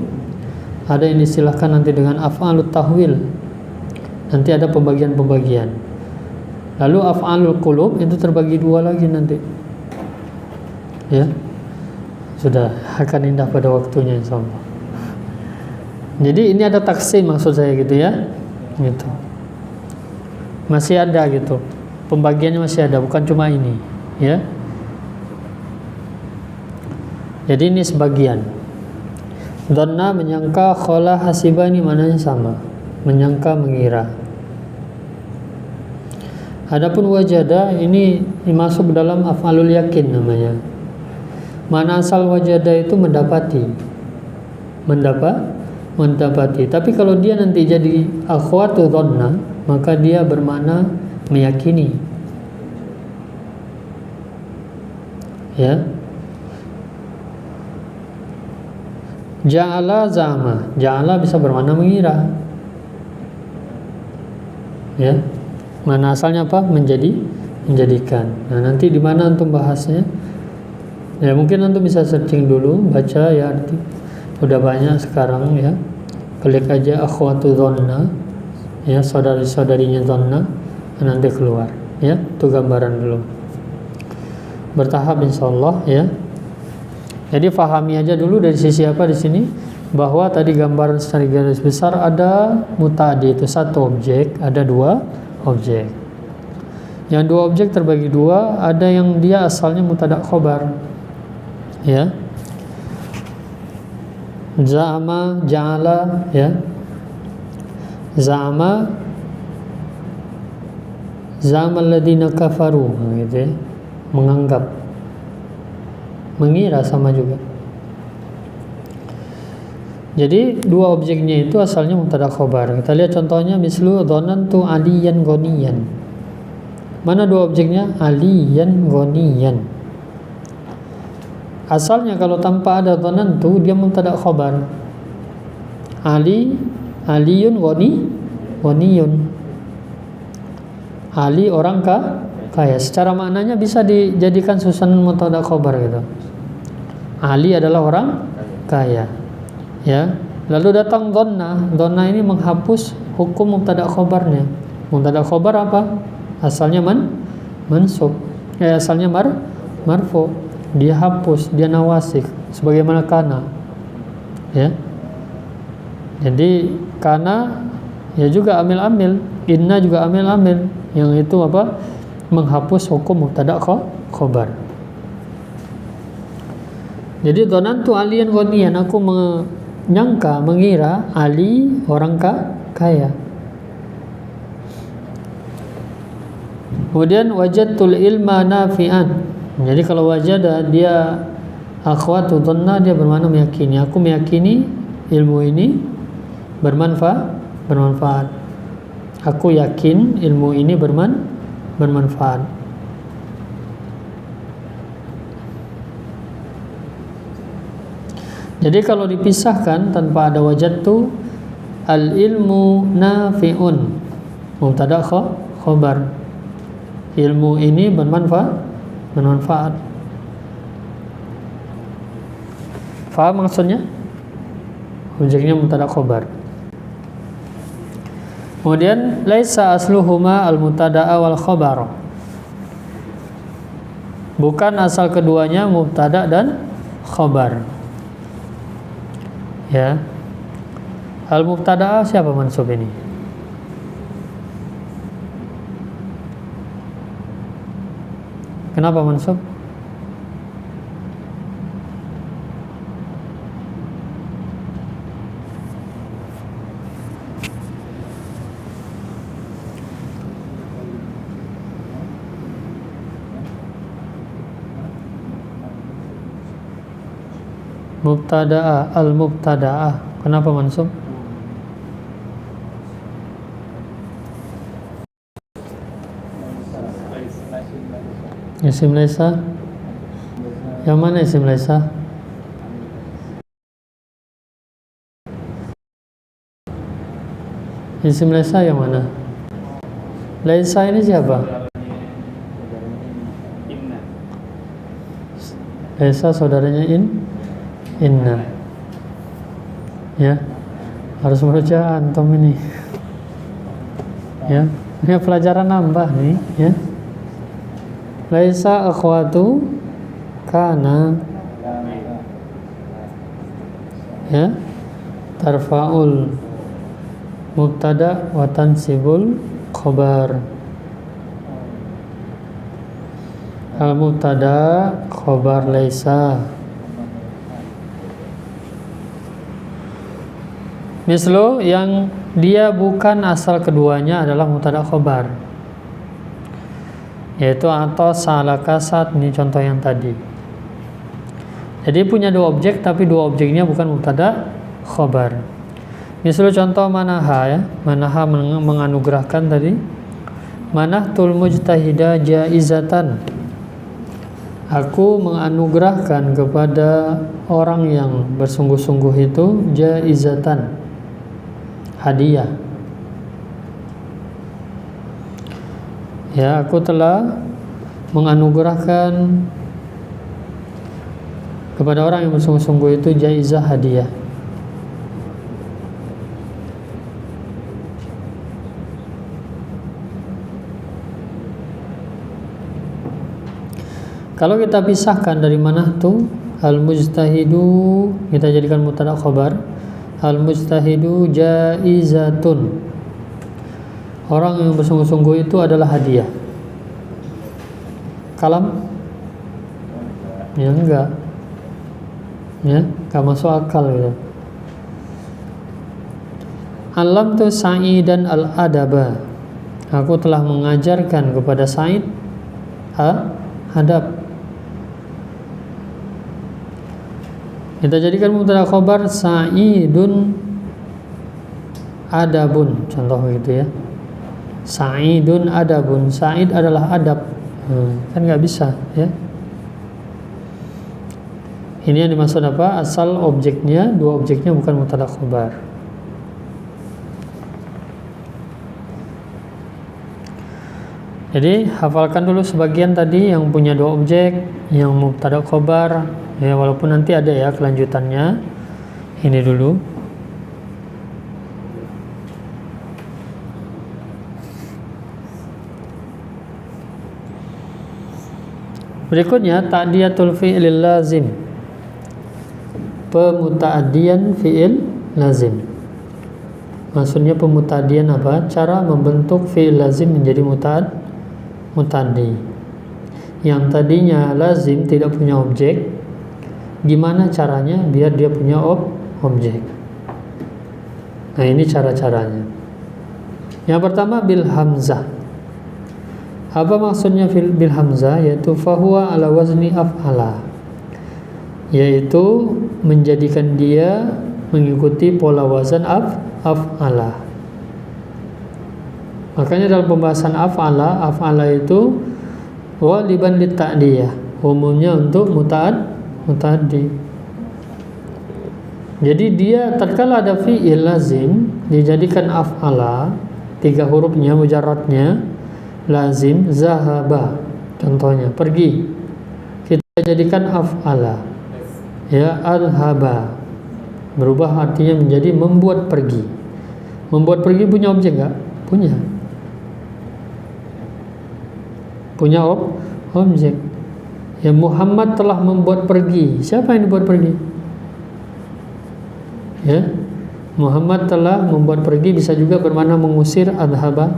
ada yang distilahkan nanti dengan af'alut tahwil. Nanti ada pembagian-pembagian. Lalu af'alul qulub itu terbagi dua lagi nanti. Ya. Sudah akan indah pada waktunya insyaallah. Jadi ini ada taksim maksud saya gitu, ya. Gitu. Masih ada gitu. Pembagiannya masih ada, bukan cuma ini, ya. Jadi ini sebagian. Dhanna menyangka, khala, hasiba ini mananya sama. Menyangka, mengira. Adapun wajada ini masuk dalam af'alul yakin namanya. Mana asal wajada itu mendapati. Mendapati. Tapi kalau dia nanti jadi akhwatu dhanna, maka dia bermakna meyakini. Ya. Ja'ala, za'ama. Ja'ala bisa bermakna mengira. Ya. Mana asalnya apa? Menjadikan. Nah, nanti di mana antum bahasnya? Ya mungkin nanti bisa searching dulu, baca ya arti. Udah banyak sekarang ya. Klik aja akhwatu dhonna, ya saudari-saudarinya dhonna, nanti keluar. Ya, itu gambaran dulu. Bertahap insyaallah ya. Jadi fahami aja dulu dari sisi apa di sini, bahwa tadi gambaran secara garis besar ada muta'addi itu satu objek, ada dua objek. Yang dua objek terbagi dua, ada yang dia asalnya mubtada khobar. Ya. Za'ama, ja'ala, ya. Za'ama alladziina kafaru, gitu ya. Menganggap, mengira sama juga. Jadi dua objeknya itu asalnya mubtada khobar. Kita lihat contohnya, mislu dhanantu aliyan ghaniyan. Mana dua objeknya? Aliyan ghaniyan. Asalnya kalau tanpa ada dhanantu dia mubtada khobar. Aliyun ghaniyun. Ali orang kaya. Secara maknanya bisa dijadikan susunan mubtada khobar gitu. Ali adalah orang kaya. Ya. Lalu datang dhanna. Dhanna ini menghapus hukum mubtada khobarnya. Mubtada khobar apa? Asalnya mansub. Asalnya marfu. Dia hapus, dia nawasik sebagaimana kana. Ya. Jadi kana ya juga amil-amil, inna juga amil-amil, yang itu apa? Menghapus hukum mubtada khobar. Jadi dhanantu aliyan ghaniyan, aku menyangka, mengira Ali orang kaya. Kemudian wajadtul ilma nafi'an. Jadi kalau wajada dia akhwatu dhanna, dia bermakna meyakini. Aku meyakini ilmu ini bermanfaat. Aku yakin ilmu ini bermanfaat. Jadi kalau dipisahkan tanpa ada wajadtu, al ilmu nafi'un, mubtada khobar. Ilmu ini bermanfaat. Faham maksudnya? Objeknya mubtada khobar. Kemudian laisa asluhuma al-mubtada'a wal khabar. Bukan asal keduanya mubtada dan khabar. Ya. Al-mubtada'a siapa mansub ini? Kenapa mansub? Mubtada'a, al-mubtada'ah. Kenapa mansub? Isim laisa. Yang mana isim laisa? Isim laisa yang mana? Laisa ini siapa? Laisa saudaranya inna. Ya. Harus baca antum ini. Ya. Ini pelajaran nambah nih, ya. Laisa akhwatu kana, ya, tarfa'ul mubtada wa tansibul khabar. Al mubtada khabar laisa. Mislu yang dia bukan asal keduanya adalah mubtada khabar, yaitu atau salaka saat, ini contoh yang tadi. Jadi punya dua objek tapi dua objeknya bukan mubtada khabar. Misalnya contoh manaha, ya. Manaha menganugerahkan tadi. Manahtul mujtahida jaizatan. Aku menganugerahkan kepada orang yang bersungguh-sungguh itu jaizatan, hadiah. Ya, aku telah menganugerahkan Kepada orang yang bersungguh-sungguh itu jaizah, hadiah. Kalau kita pisahkan dari mana tuh al-mujtahidu, kita jadikan mubtada khabar. Al-mujtahidu jaizatun. Orang yang bersungguh-sungguh itu adalah hadiah. Kalam? Ya enggak. Ya, enggak masuk akal gitu. Alam tu Sa'idan al-adaba. Aku telah mengajarkan kepada Sa'id adab. Kita jadikan mubtada khabar Sa'idun adabun, contoh begitu ya. Sa'idun adabun, Sa'id adalah adab. Kan nggak bisa ya. Ini yang dimaksud apa? Asal objeknya, dua objeknya bukan mubtada khabar. Jadi hafalkan dulu sebagian tadi yang punya dua objek, yang mubtada khabar ya, walaupun nanti ada ya kelanjutannya. Ini dulu. Berikutnya ta'diyatul fi'il lazim. Pemuta'adian fi'il lazim. Maksudnya pemuta'adian apa? Cara membentuk fi'il lazim menjadi muta'addi. Yang tadinya lazim tidak punya objek, gimana caranya biar dia punya objek? Nah, ini cara-caranya. Yang pertama bil hamzah. Apa maksudnya bil hamzah? Yaitu fahuwa ala wazni af'ala, yaitu menjadikan dia mengikuti pola wazan af'ala. Makanya dalam pembahasan af'ala itu ghaliban lit ta'diyah, umumnya untuk muta'addi. Jadi dia tatkala ada fi'il lazim dijadikan af'ala, 3 hurufnya mujarradnya lazim, zahaba contohnya pergi, kita jadikan af'ala ya, alhaba berubah artinya menjadi membuat pergi. Membuat pergi punya objek enggak? Punya objek. Ya, Muhammad telah membuat pergi. Siapa yang dibuat pergi? Ya, Muhammad telah membuat pergi bisa juga bermakna mengusir, adhaba.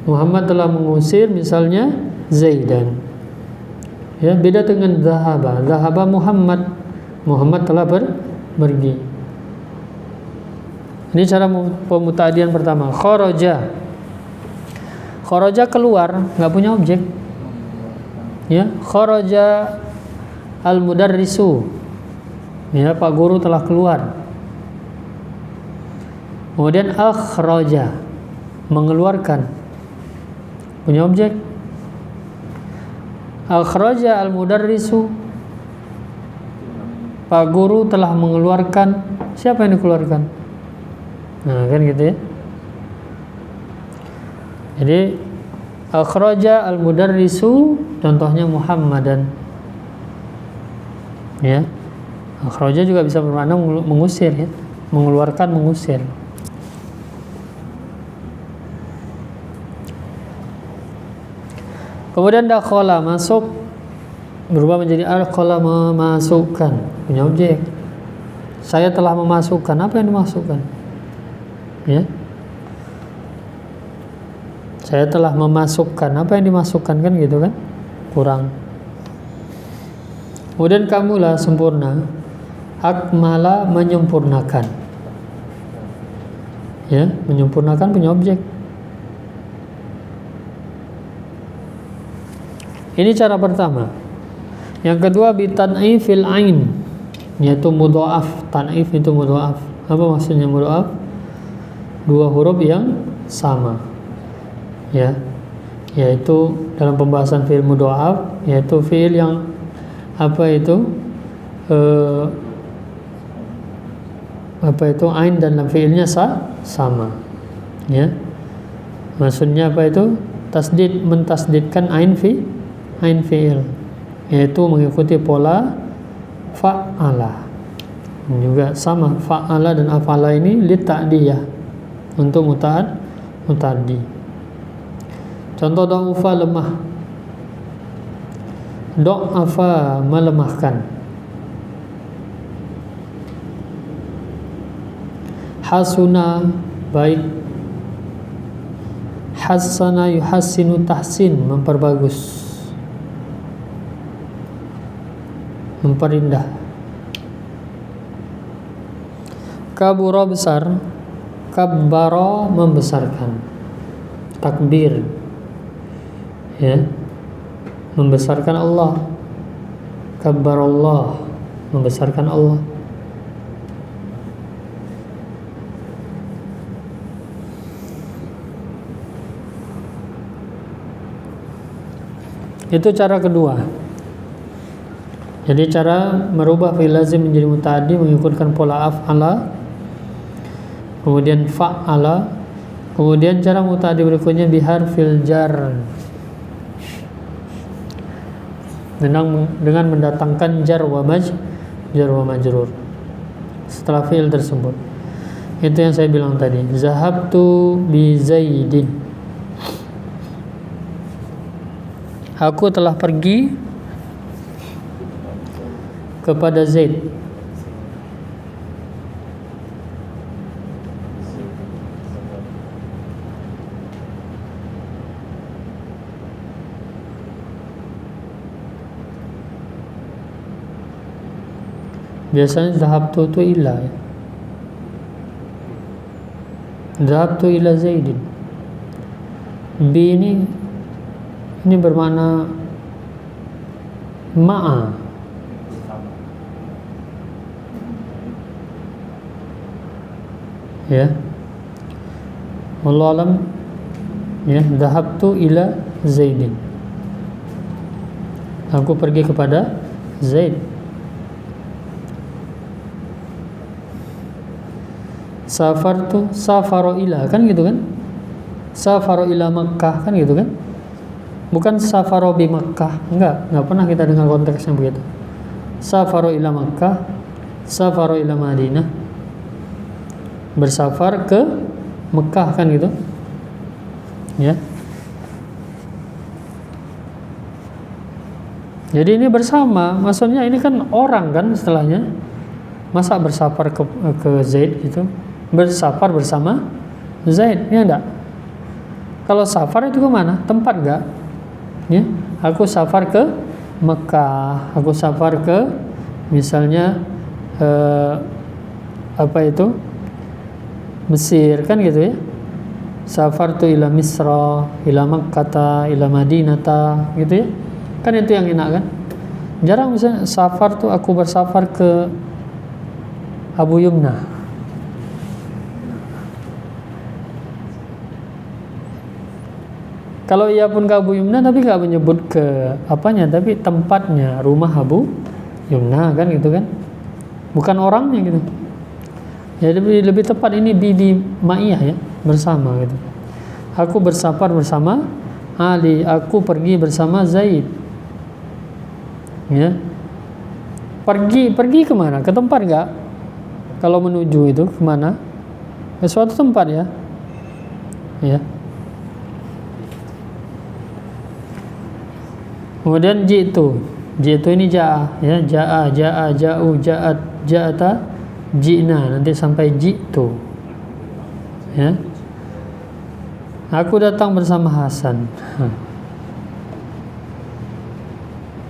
Muhammad telah mengusir misalnya Zaidan. Ya, beda dengan zahaba. Zahaba Muhammad. Muhammad telah pergi. Ini cara pemuta'adian pertama. Kharaja. Kharaja keluar, enggak punya objek. Ya, kharaja al-mudarrisu. Ya, Pak Guru telah keluar. Kemudian akhraja, mengeluarkan, punya objek. Akhraja al-mudarrisu, Pak Guru telah mengeluarkan. Siapa yang dikeluarkan? Nah, kan gitu ya. Jadi akhraja al-mudarrisu contohnya Muhammadan. Ya. Akhraja juga bisa bermakna mengusir ya, mengeluarkan, mengusir. Kemudian dakhala, masuk, berubah menjadi alqala, memasukkan, punya objek. Saya telah memasukkan, apa yang dimasukkan? Ya. Saya telah memasukkan, apa yang dimasukkan, kan gitu kan? Kurang. Kemudian kamulah, sempurna. Akmala, menyempurnakan. Ya, menyempurnakan punya objek. Ini cara pertama. Yang kedua bitan'ifil ain, yaitu mudha'af. Tan'if itu mudha'af. Apa maksudnya mudha'af? 2 huruf yang sama. Ya. Yaitu dalam pembahasan fi'il mudha'af, yaitu fi'il yang apa itu? Ain dan lam fi'ilnya sama. Ya. Maksudnya apa itu? Tasdid, mentasdidkan ain fi'il. yaitu mengikuti pola fa'ala. Juga sama, fa'ala dan af'ala ini li ta'diyah untuk muta'addi. Contoh da'ufa, lemah. Do'afa, melemahkan. Hasuna, baik. Hassana yuhassinu, tahsin, memperbagus, memperindah. Kabura, besar. Kabbara, membesarkan. Takbir, ya, membesarkan Allah. Kabbarallah, membesarkan Allah. Itu cara kedua. Jadi cara merubah fi'il lazim menjadi muta'addi mengikutkan pola af'ala, kemudian fa'ala, kemudian cara muta'addi berikutnya biharfil jar, dengan mendatangkan jar wa majrur setelah fi'il tersebut. Itu yang saya bilang tadi, zahabtu bi Zaidin, aku telah pergi kepada Zaid. Biasanya zahabtu itu ila, ya. Zahabtu ila Zaidin. Bi ini bermakna ma'a, ya. Wallahu alam, ya. Dhahabtu ila Zaidin, aku pergi kepada Zaid. Safartu, safaro ila, kan gitu kan? Safaro ila Makkah, kan gitu kan? Bukan safaro bi Makkah, enggak pernah kita dengar konteks yang begitu. Safaro ila Makkah, safaro ila Madinah, bersafar ke Mekah, kan gitu, ya. Jadi ini bersama, maksudnya ini kan orang kan istilahnya. Masa bersafar ke Zaid gitu, bersafar bersama Zaid, ya enggak? Kalau safar itu kemana? Tempat enggak? Ya, aku safar ke Mekah, aku safar ke misalnya Mesir, kan gitu, ya. Safartu ila Misra, ila Makkata, ila Madinata, gitu, ya. Kan itu yang enak kan? Jarang misalnya safar tuh aku bersafar ke Abu Yumna. Kalau ia pun ke Abu Yumna tapi gak menyebut ke apanya, tapi tempatnya, rumah Abu Yumna, kan gitu kan, bukan orangnya gitu. Jadi lebih tepat ini bi ma'iyah, ya, bersama gitu. Aku bersafar bersama Ali, aku pergi bersama Zaid, ya. Pergi kemana? Ke tempat gak? Kalau menuju itu kemana? Ke suatu tempat, ya, ya. Kemudian jitu ini ja'a, ya, ja'a, ja'u, ja'at, ja'ata, ji'na, nanti sampai jitu, ya. Aku datang bersama Hasan.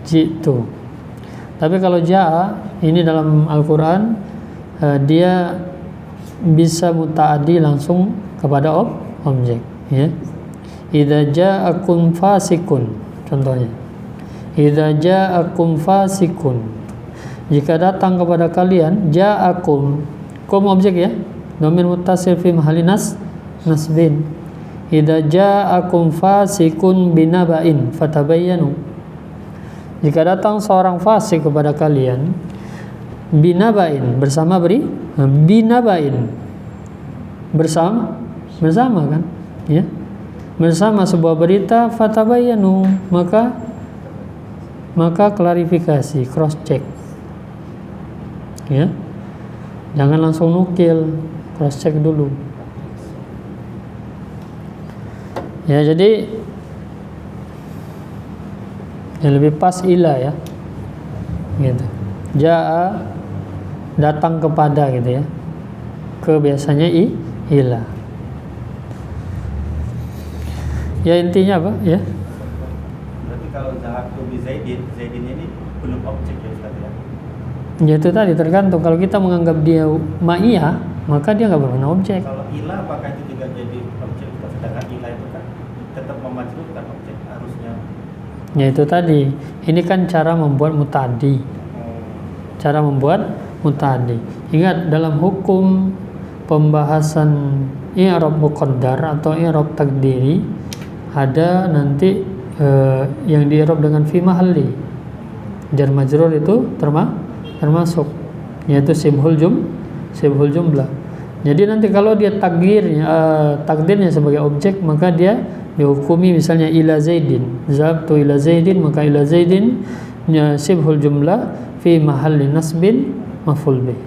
Jitu. Tapi kalau ja'a ini dalam Al-Qur'an dia bisa muta'addi langsung kepada objek, ya. Idza ja'akum fasikun, contohnya. Idza ja'akum fasikun, jika datang kepada kalian, ja'akum, kum objek, ya, dhamir muttasil fi mahalli nasbin. Idza ja'akum fasikun binaba'in fatabayyanu, jika datang seorang fasik kepada kalian, binaba'in, bersama binaba'in, bersama kan, ya, bersama sebuah berita, fatabayyanu, maka maka klarifikasi, cross check. Ya. Jangan langsung nukil, cross check dulu. Ya, jadi yang lebih pas ila ya. Gitu. Jaa datang kepada gitu ya. Ke biasanya ila. Ya intinya apa ya? Berarti kalau zahabtu bi Zaidin, Zaidin ini belum objek ya Ustaz ya? Ya itu tadi tergantung. Kalau kita menganggap dia ma'iyah, maka dia nggak bermakna objek. Kalau ila apakah itu juga jadi objek? Sedangkan ila itu kan tetap memajrurkan objek harusnya. Ya itu tadi. Ini kan cara membuat muta'addi. Cara membuat muta'addi. Ingat dalam hukum pembahasan i'rab muqaddar atau i'rab takdiri ada nanti yang di-i'rab dengan fi mahalli. Jar majrur itu termasuk, yaitu sibhul jumlah. Jadi nanti kalau dia takdirnya sebagai objek, maka dia dihukumi misalnya ila zaidin, zahabtu ila zaidin, maka ila zaidin sibhul jumlah fi mahalli nasbin maf'ul bih.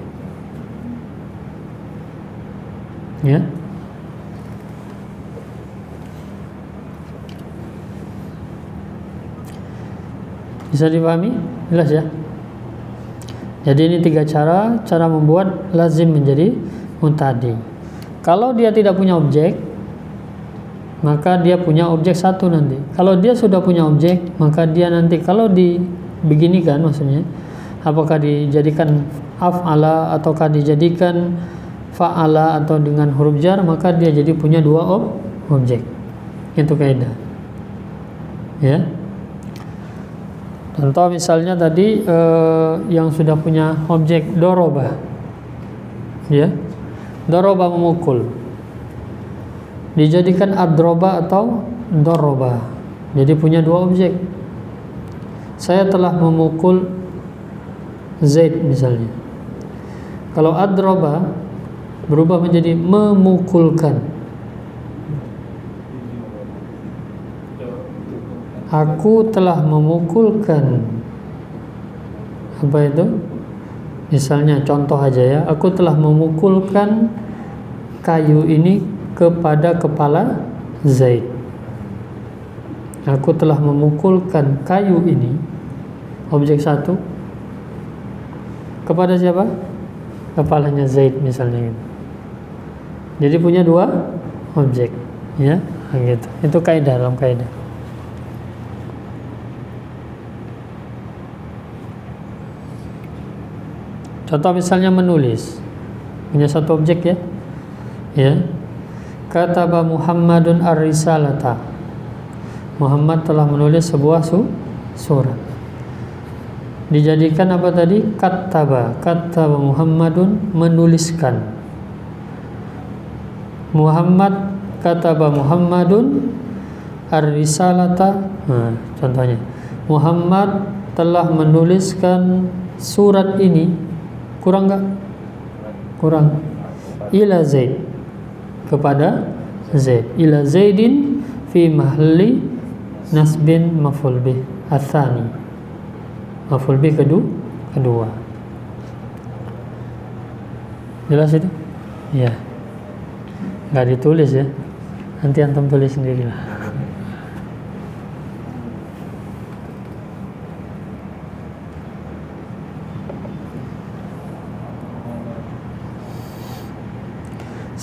Ya. Bisa dipahami? Jelas ya? Jadi ini 3 cara membuat lazim menjadi muta'addi. Kalau dia tidak punya objek, maka dia punya objek satu nanti. Kalau dia sudah punya objek, maka dia nanti kalau dibeginikan maksudnya, apakah dijadikan af'ala ataukah dijadikan fa'ala atau dengan huruf jar, maka dia jadi punya 2 objek. Itu kaidah. Ya. Contoh misalnya tadi yang sudah punya objek doroba, ya, doroba memukul, dijadikan adroba atau doroba, jadi punya 2 objek. Saya telah memukul Zaid misalnya. Kalau adroba berubah menjadi memukulkan. Aku telah memukulkan. Apa itu? Misalnya contoh aja ya. Aku telah memukulkan kayu ini kepada kepala Zaid. Aku telah memukulkan kayu ini, objek satu, kepada siapa? Kepalanya Zaid misalnya gitu. Jadi punya 2 objek, ya, gitu. Itu kaidah dalam kaidah. Contoh misalnya menulis, punya 1 objek ya. Ya. Kataba Muhammadun ar-risalata. Muhammad telah menulis sebuah surat. Dijadikan apa tadi? Kataba Muhammadun, menuliskan. Muhammad kataba Muhammadun ar-risalata. Nah, contohnya Muhammad telah menuliskan surat ini. Kurang enggak? Kurang. Ila Zaid, kepada Zaid. Ila Zaidin fi mahalli nasbin maf'ul bih ats-tsani. Maf'ul bih kedua. Jelas itu? Ya. Enggak ditulis ya. Nanti antum tulis sendiri lah.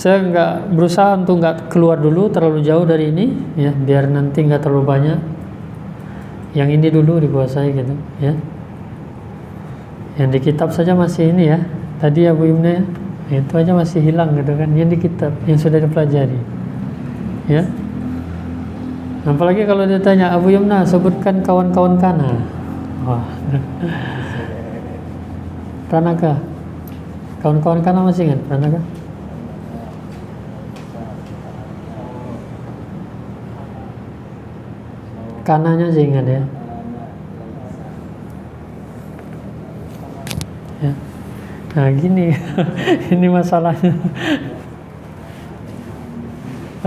Saya berusaha untuk nggak keluar dulu terlalu jauh dari ini, ya, biar nanti nggak terlalu banyak. Yang ini dulu dikuasai gitu, ya. Yang di kitab saja masih ini ya. Tadi Abu Yumna ya, itu aja masih hilang gitu kan. Yang di kitab yang sudah dipelajari, ya. Apalagi kalau ditanya Abu Yumna sebutkan kawan-kawan kana. Wah. Pranaka. Kawan-kawan kana masih ingat Pranaka? Kananya sih ingat ya. Ya. Nah gini, ini masalahnya.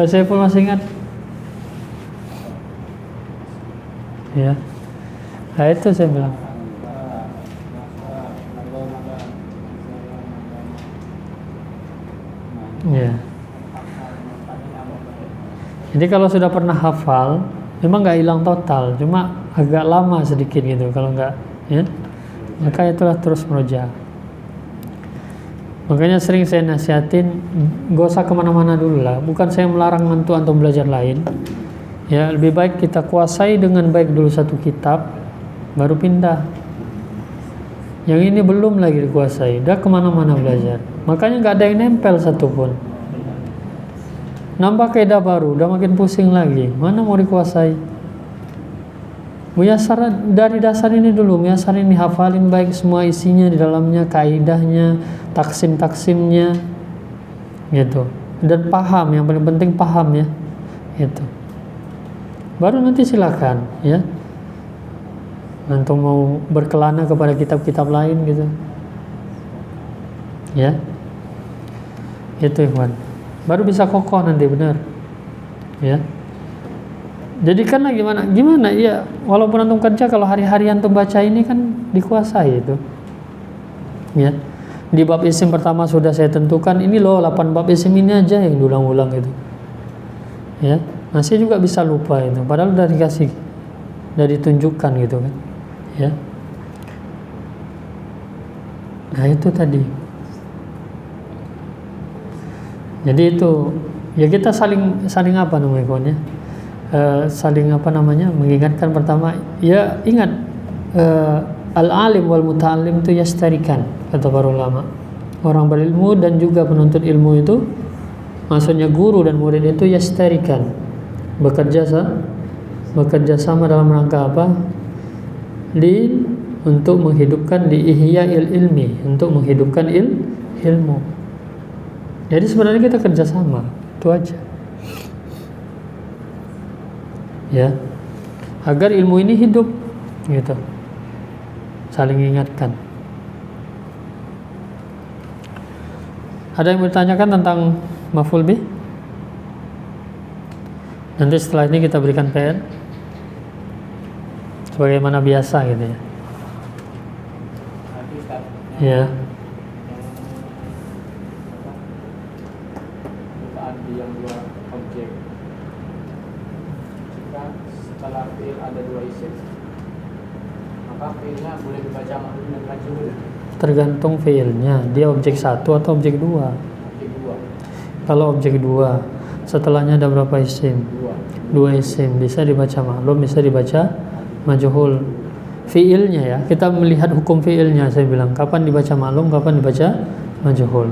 Saya pun masih ingat. Ya. Nah, itu saya bilang. Ya. Jadi kalau sudah pernah hafal, memang nggak hilang total, cuma agak lama sedikit gitu. Kalau nggak, ya, maka itulah terus meroja. Makanya sering saya nasihatin, gak usah kemana-mana dulu lah. Bukan saya melarang antum belajar lain. Ya, lebih baik kita kuasai dengan baik dulu satu kitab, baru pindah. Yang ini belum lagi dikuasai, udah kemana-mana belajar. Makanya nggak ada yang nempel satupun. Nambah kaidah baru, udah makin pusing lagi. Mana mau dikuasai? Muyasar dari dasar ini dulu, muyasar ini hafalin baik semua isinya di dalamnya, kaidahnya, taksim-taksimnya, gitu. Dan paham, yang paling penting paham ya, gitu. Baru nanti silakan, ya. Antum mau berkelana kepada kitab-kitab lain gitu, ya. Itu ikhwan. Baru bisa kokoh nanti benar, ya. Jadi karena gimana ya, walaupun antum kerja, kalau hari-hari antum baca ini kan dikuasai itu, ya. Di bab isim pertama sudah saya tentukan, ini loh 8 bab isim ini aja yang diulang-ulang itu, ya. Masih juga bisa lupa itu, padahal udah dikasih, udah ditunjukkan gitu kan, ya. Nah itu tadi. Jadi itu ya, kita saling apa namanya kawan ya, saling apa namanya, mengingatkan. Pertama ya, ingat al-alim wal muta'allim itu yastarikan, kata para ulama. Orang berilmu dan juga penuntut ilmu itu, maksudnya guru dan murid itu yastarikan, bekerja sama dalam rangka apa? Untuk menghidupkan di ihya'il ilmi, untuk menghidupkan ilmu. Jadi sebenarnya kita kerjasama, itu aja, ya, agar ilmu ini hidup, gitu. Saling ingatkan. Ada yang bertanyakan tentang maf'ul bih? Nanti setelah ini kita berikan PR, sebagaimana biasa gitu ya. Ya. Yang dua objek, jika setelah fi'il ada dua isim, maka fi'ilnya boleh dibaca ma'lum dan majhul. Tergantung fi'ilnya, dia objek 1 atau objek 2. Objek 2. Kalau objek 2, setelahnya ada berapa isim? 2 isim, bisa dibaca ma'lum, bisa dibaca majhul. Fi'ilnya ya, kita melihat hukum fi'ilnya, saya bilang kapan dibaca ma'lum, kapan dibaca majhul.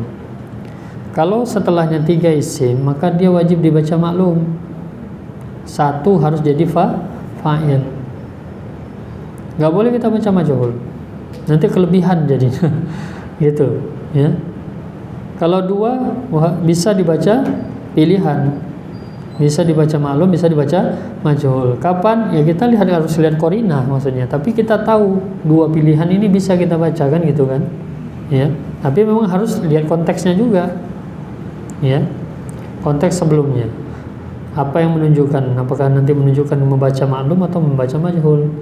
Kalau setelahnya 3 isim, maka dia wajib dibaca maklum. 1 harus jadi fa'il. Gak boleh kita baca majhul, nanti kelebihan jadinya. Gitu, ya. Kalau 2 bisa dibaca pilihan, bisa dibaca maklum, bisa dibaca majhul. Kapan? Ya kita harus lihat qarinah maksudnya. Tapi kita tahu 2 pilihan ini bisa kita baca kan, gitu kan? Ya. Tapi memang harus lihat konteksnya juga. Ya, konteks sebelumnya apa yang menunjukkan, apakah nanti menunjukkan membaca maklum atau membaca majhul.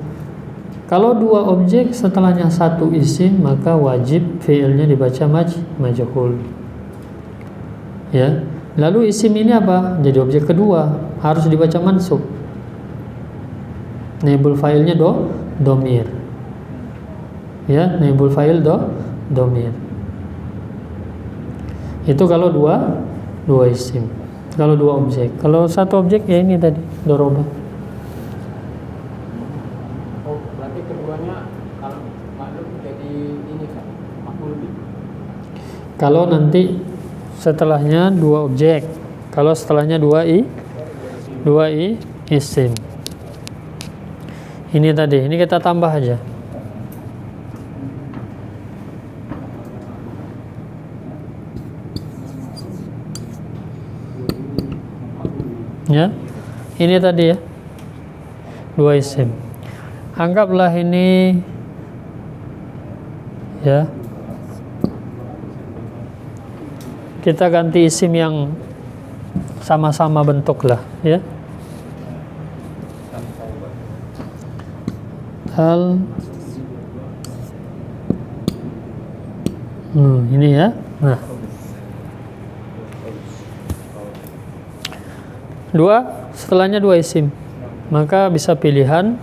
Kalau 2 objek setelahnya 1 isim, maka wajib fi'ilnya dibaca majhul. Ya, lalu isim ini apa? Jadi objek kedua, harus dibaca mansub. Naibul fa'ilnya domir. Ya, naibul fa'il domir. Itu kalau 2 isim. Kalau 2 objek. Kalau 1 objek ya ini tadi, doroba. Oh, berarti keduanya kalau maklum jadi ini kan, maf'ul bih. Kalau nanti setelahnya 2 objek. Kalau setelahnya 2 isim. Ini tadi, ini kita tambah aja. Ya, ini tadi ya, 2 isim. Anggaplah ini, ya, kita ganti isim yang sama-sama bentuk lah, ya. Ini ya. Nah, setelahnya dua isim, maka bisa pilihan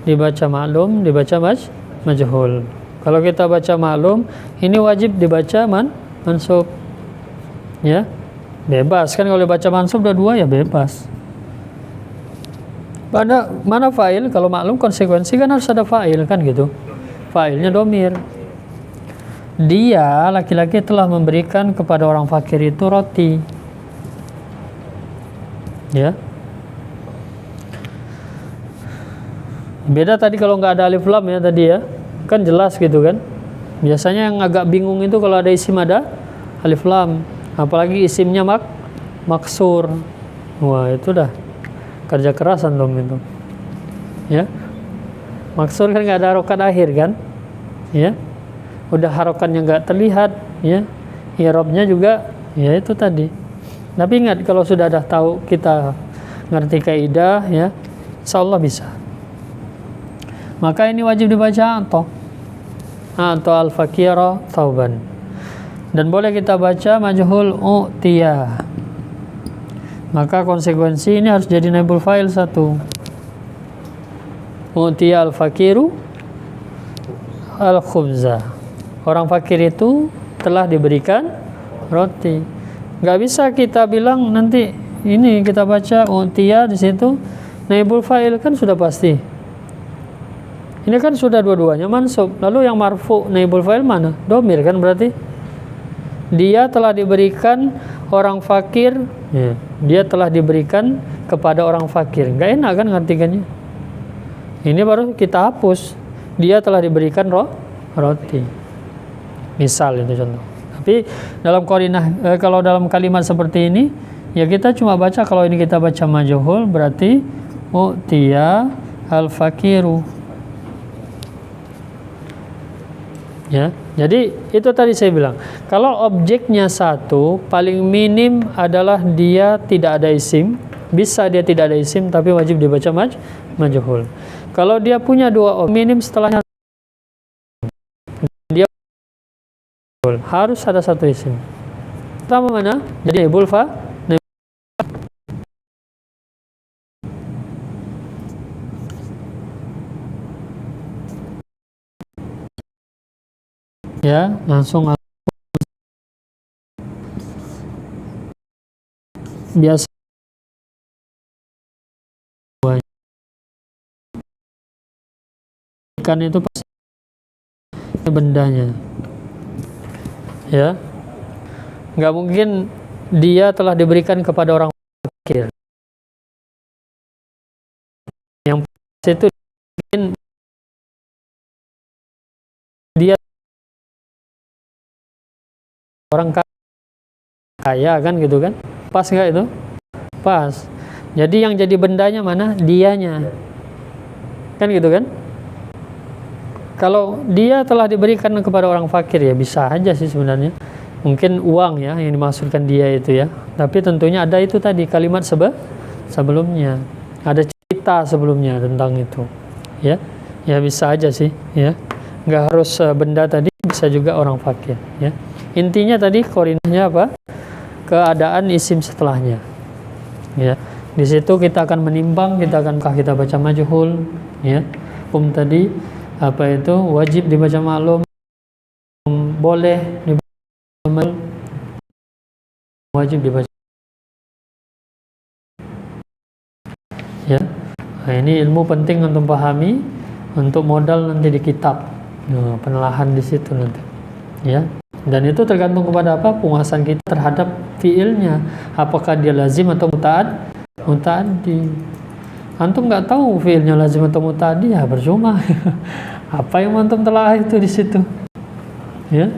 dibaca maklum, dibaca majhul. Kalau kita baca maklum, ini wajib dibaca mansub, ya, bebas kan. Kalau dibaca mansub dua ya bebas. Mana fa'il? Kalau maklum konsekuensi kan harus ada fa'il kan gitu. Fa'ilnya domir. Dia laki-laki telah memberikan kepada orang fakir itu roti. Ya. Beda tadi kalau nggak ada alif lam ya tadi ya. Kan jelas gitu kan. Biasanya yang agak bingung itu kalau ada isim ada alif lam, apalagi isimnya maksur. Wah, itu dah kerja keras antum itu. Ya. Maksur kan nggak ada harokat akhir kan? Ya. Udah harokannya nggak terlihat, ya. I'rabnya juga ya itu tadi. Tapi ingat, kalau sudah ada tahu, kita ngerti kaidah ya, insyaallah bisa. Maka ini wajib dibaca atau al-fakira thauban. Dan boleh kita baca majhul u'tiya. Maka konsekuensi ini harus jadi naibul fa'il satu. U'tiya al-fakiru al-khubza. Orang fakir itu telah diberikan roti. Nggak bisa kita bilang nanti ini kita baca u'tiya di situ naibul fa'il, kan sudah pasti. Ini kan sudah dua-duanya mansub. Lalu yang marfu naibul fa'il mana? Domir kan berarti. Dia telah diberikan orang fakir, ya. Dia telah diberikan kepada orang fakir. Nggak enak kan ngartikannya. Ini baru kita hapus. Dia telah diberikan roti. Misal itu contoh. Tapi dalam qarinah, kalau dalam kalimat seperti ini, ya kita cuma baca, kalau ini kita baca majhul berarti u'tiya al-fakiru. Ya, jadi itu tadi saya bilang, kalau objeknya satu, paling minim adalah dia tidak ada isim. Bisa dia tidak ada isim, tapi wajib dibaca majhul. Kalau dia punya dua objek, minim setelahnya dia harus ada satu isim. Pertama mana? Jadi naibul fa. Ya, langsung biasa kan itu pasti bendanya. Ya, nggak mungkin dia telah diberikan kepada orang fakir. Yang itu mungkin dia orang kaya kan gitu kan? Pas nggak itu? Pas. Jadi yang jadi bendanya mana? Dianya. Kan gitu kan? Kalau dia telah diberikan kepada orang fakir ya bisa aja sih sebenarnya. Mungkin uang ya yang dimaksudkan dia itu ya. Tapi tentunya ada itu tadi kalimat sebelumnya. Ada cerita sebelumnya tentang itu. Ya. Ya bisa aja sih ya. Nggak harus benda tadi, bisa juga orang fakir ya. Intinya tadi qarinahnya apa? Keadaan isim setelahnya. Ya. Di situ kita akan menimbang, kita baca majhul ya. Tadi apa itu wajib dibaca maklum, boleh dibaca, wajib dibaca ya. Nah, ini ilmu penting untuk pahami, untuk modal nanti di kitab. Nah, penelahan di situ nanti ya. Dan itu tergantung kepada apa penguasaan kita terhadap fiilnya, apakah dia lazim atau muta'addi. Antum nggak tahu fiilnya lazim atau muta'addi ya percuma. Apa yang antum telah itu di situ, ya?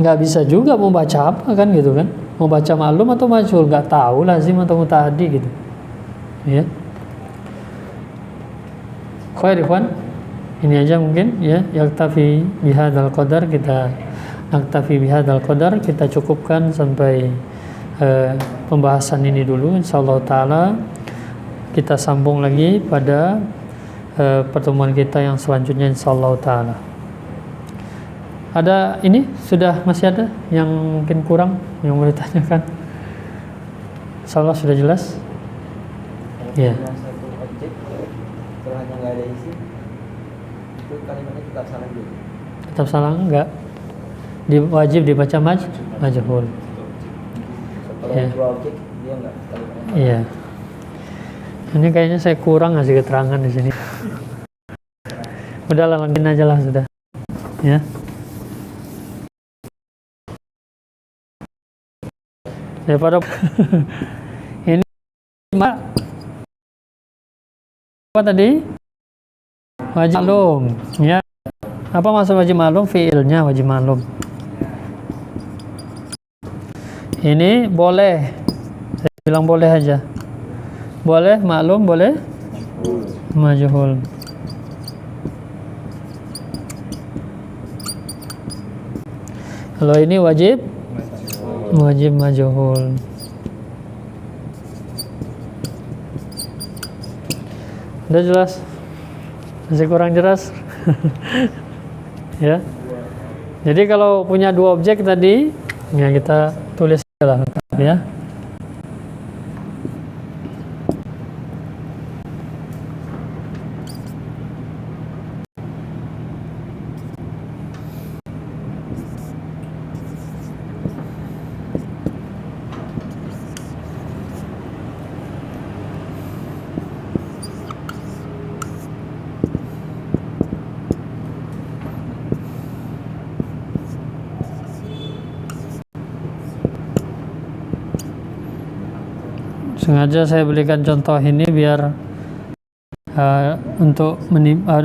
Nggak bisa juga mau baca apa kan gitu kan? Mau baca maklum atau majhul, nggak tahu lazim atau muta'addi gitu, ya? Khair ikhwan, ini aja mungkin ya. Yaktafi bihadzal qadar, kita cukupkan sampai pembahasan ini dulu. Insyaallah taala kita sambung lagi pada pertemuan kita yang selanjutnya insyaallah taala. Ada ini masih ada yang mungkin kurang yang mau ditanyakan? Insyaallah sudah jelas. Ya. Yang satu objek kalau hanya nggak ada isi itu kalimatnya tetap salah juga. Tetap salah enggak? Wajib dibaca majhul. Kalau Ya. dua objek dia nggak kalimatnya. Iya. Ini kayaknya saya kurang ngasih keterangan di sini. Udah lanjutin aja lah sudah. Ya. Daripada ini apa tadi? Wajib maklum, ya. Apa maksud wajib maklum? Fiilnya wajib maklum. Ini boleh. Saya bilang boleh aja. Boleh maklum, boleh majhul. Kalau ini wajib majhul. Udah jelas? Masih kurang jelas? Ya. Jadi kalau punya dua objek tadi, ya kita tulis lah, ya. Sengaja saya berikan contoh ini biar untuk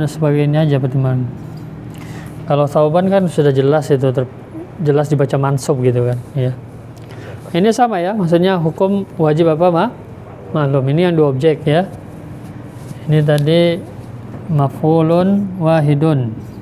sebagai ini aja pertimbangan. Kalau sauban kan sudah jelas itu jelas dibaca mansub gitu kan, ya. Ini sama ya, maksudnya hukum wajib apa maklum. Ini yang dua objek ya. Ini tadi maf'ulun wahidun.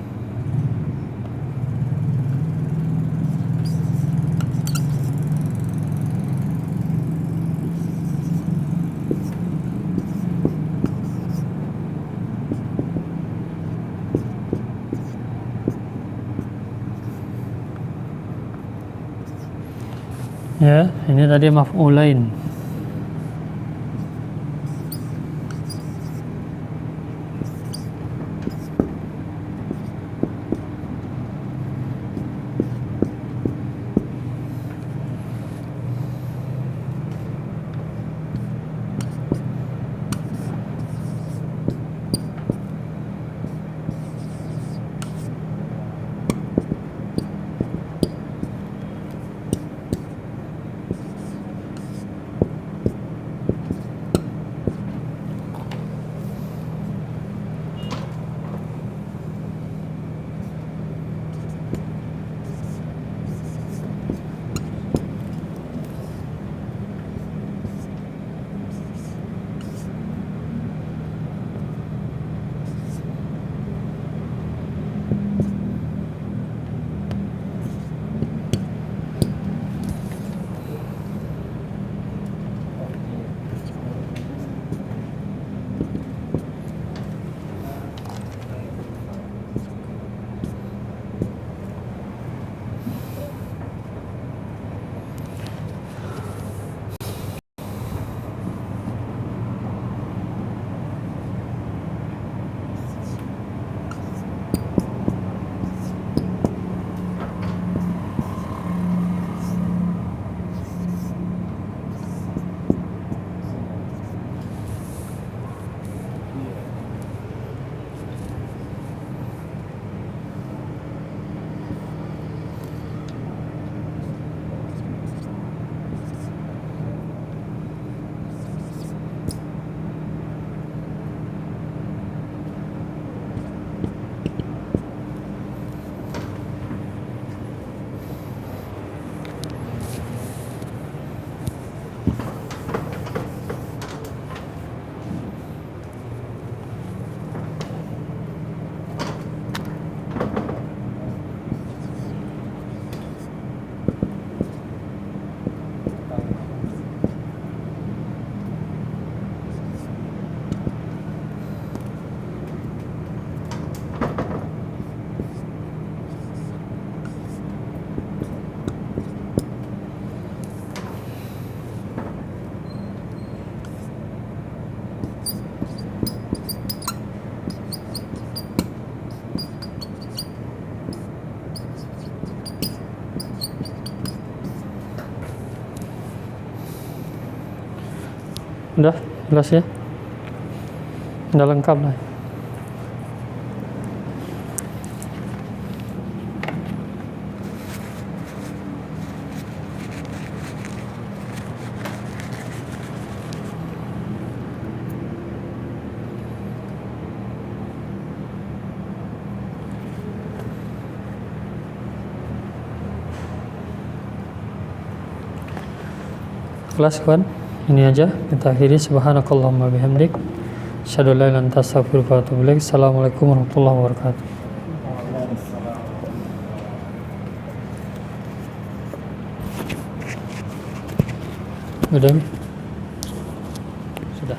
Ya, ini tadi maf'ulain. Udah jelas ya, udah lengkap lah. Kelas kawan, ini aja kita akhiri. Subhanakallahumma bihamdik, asyhadu an la ilaha illa anta, astaghfiruka wa atubu ilaik. Assalamualaikum warahmatullahi wabarakatuh. Udah? Sudah.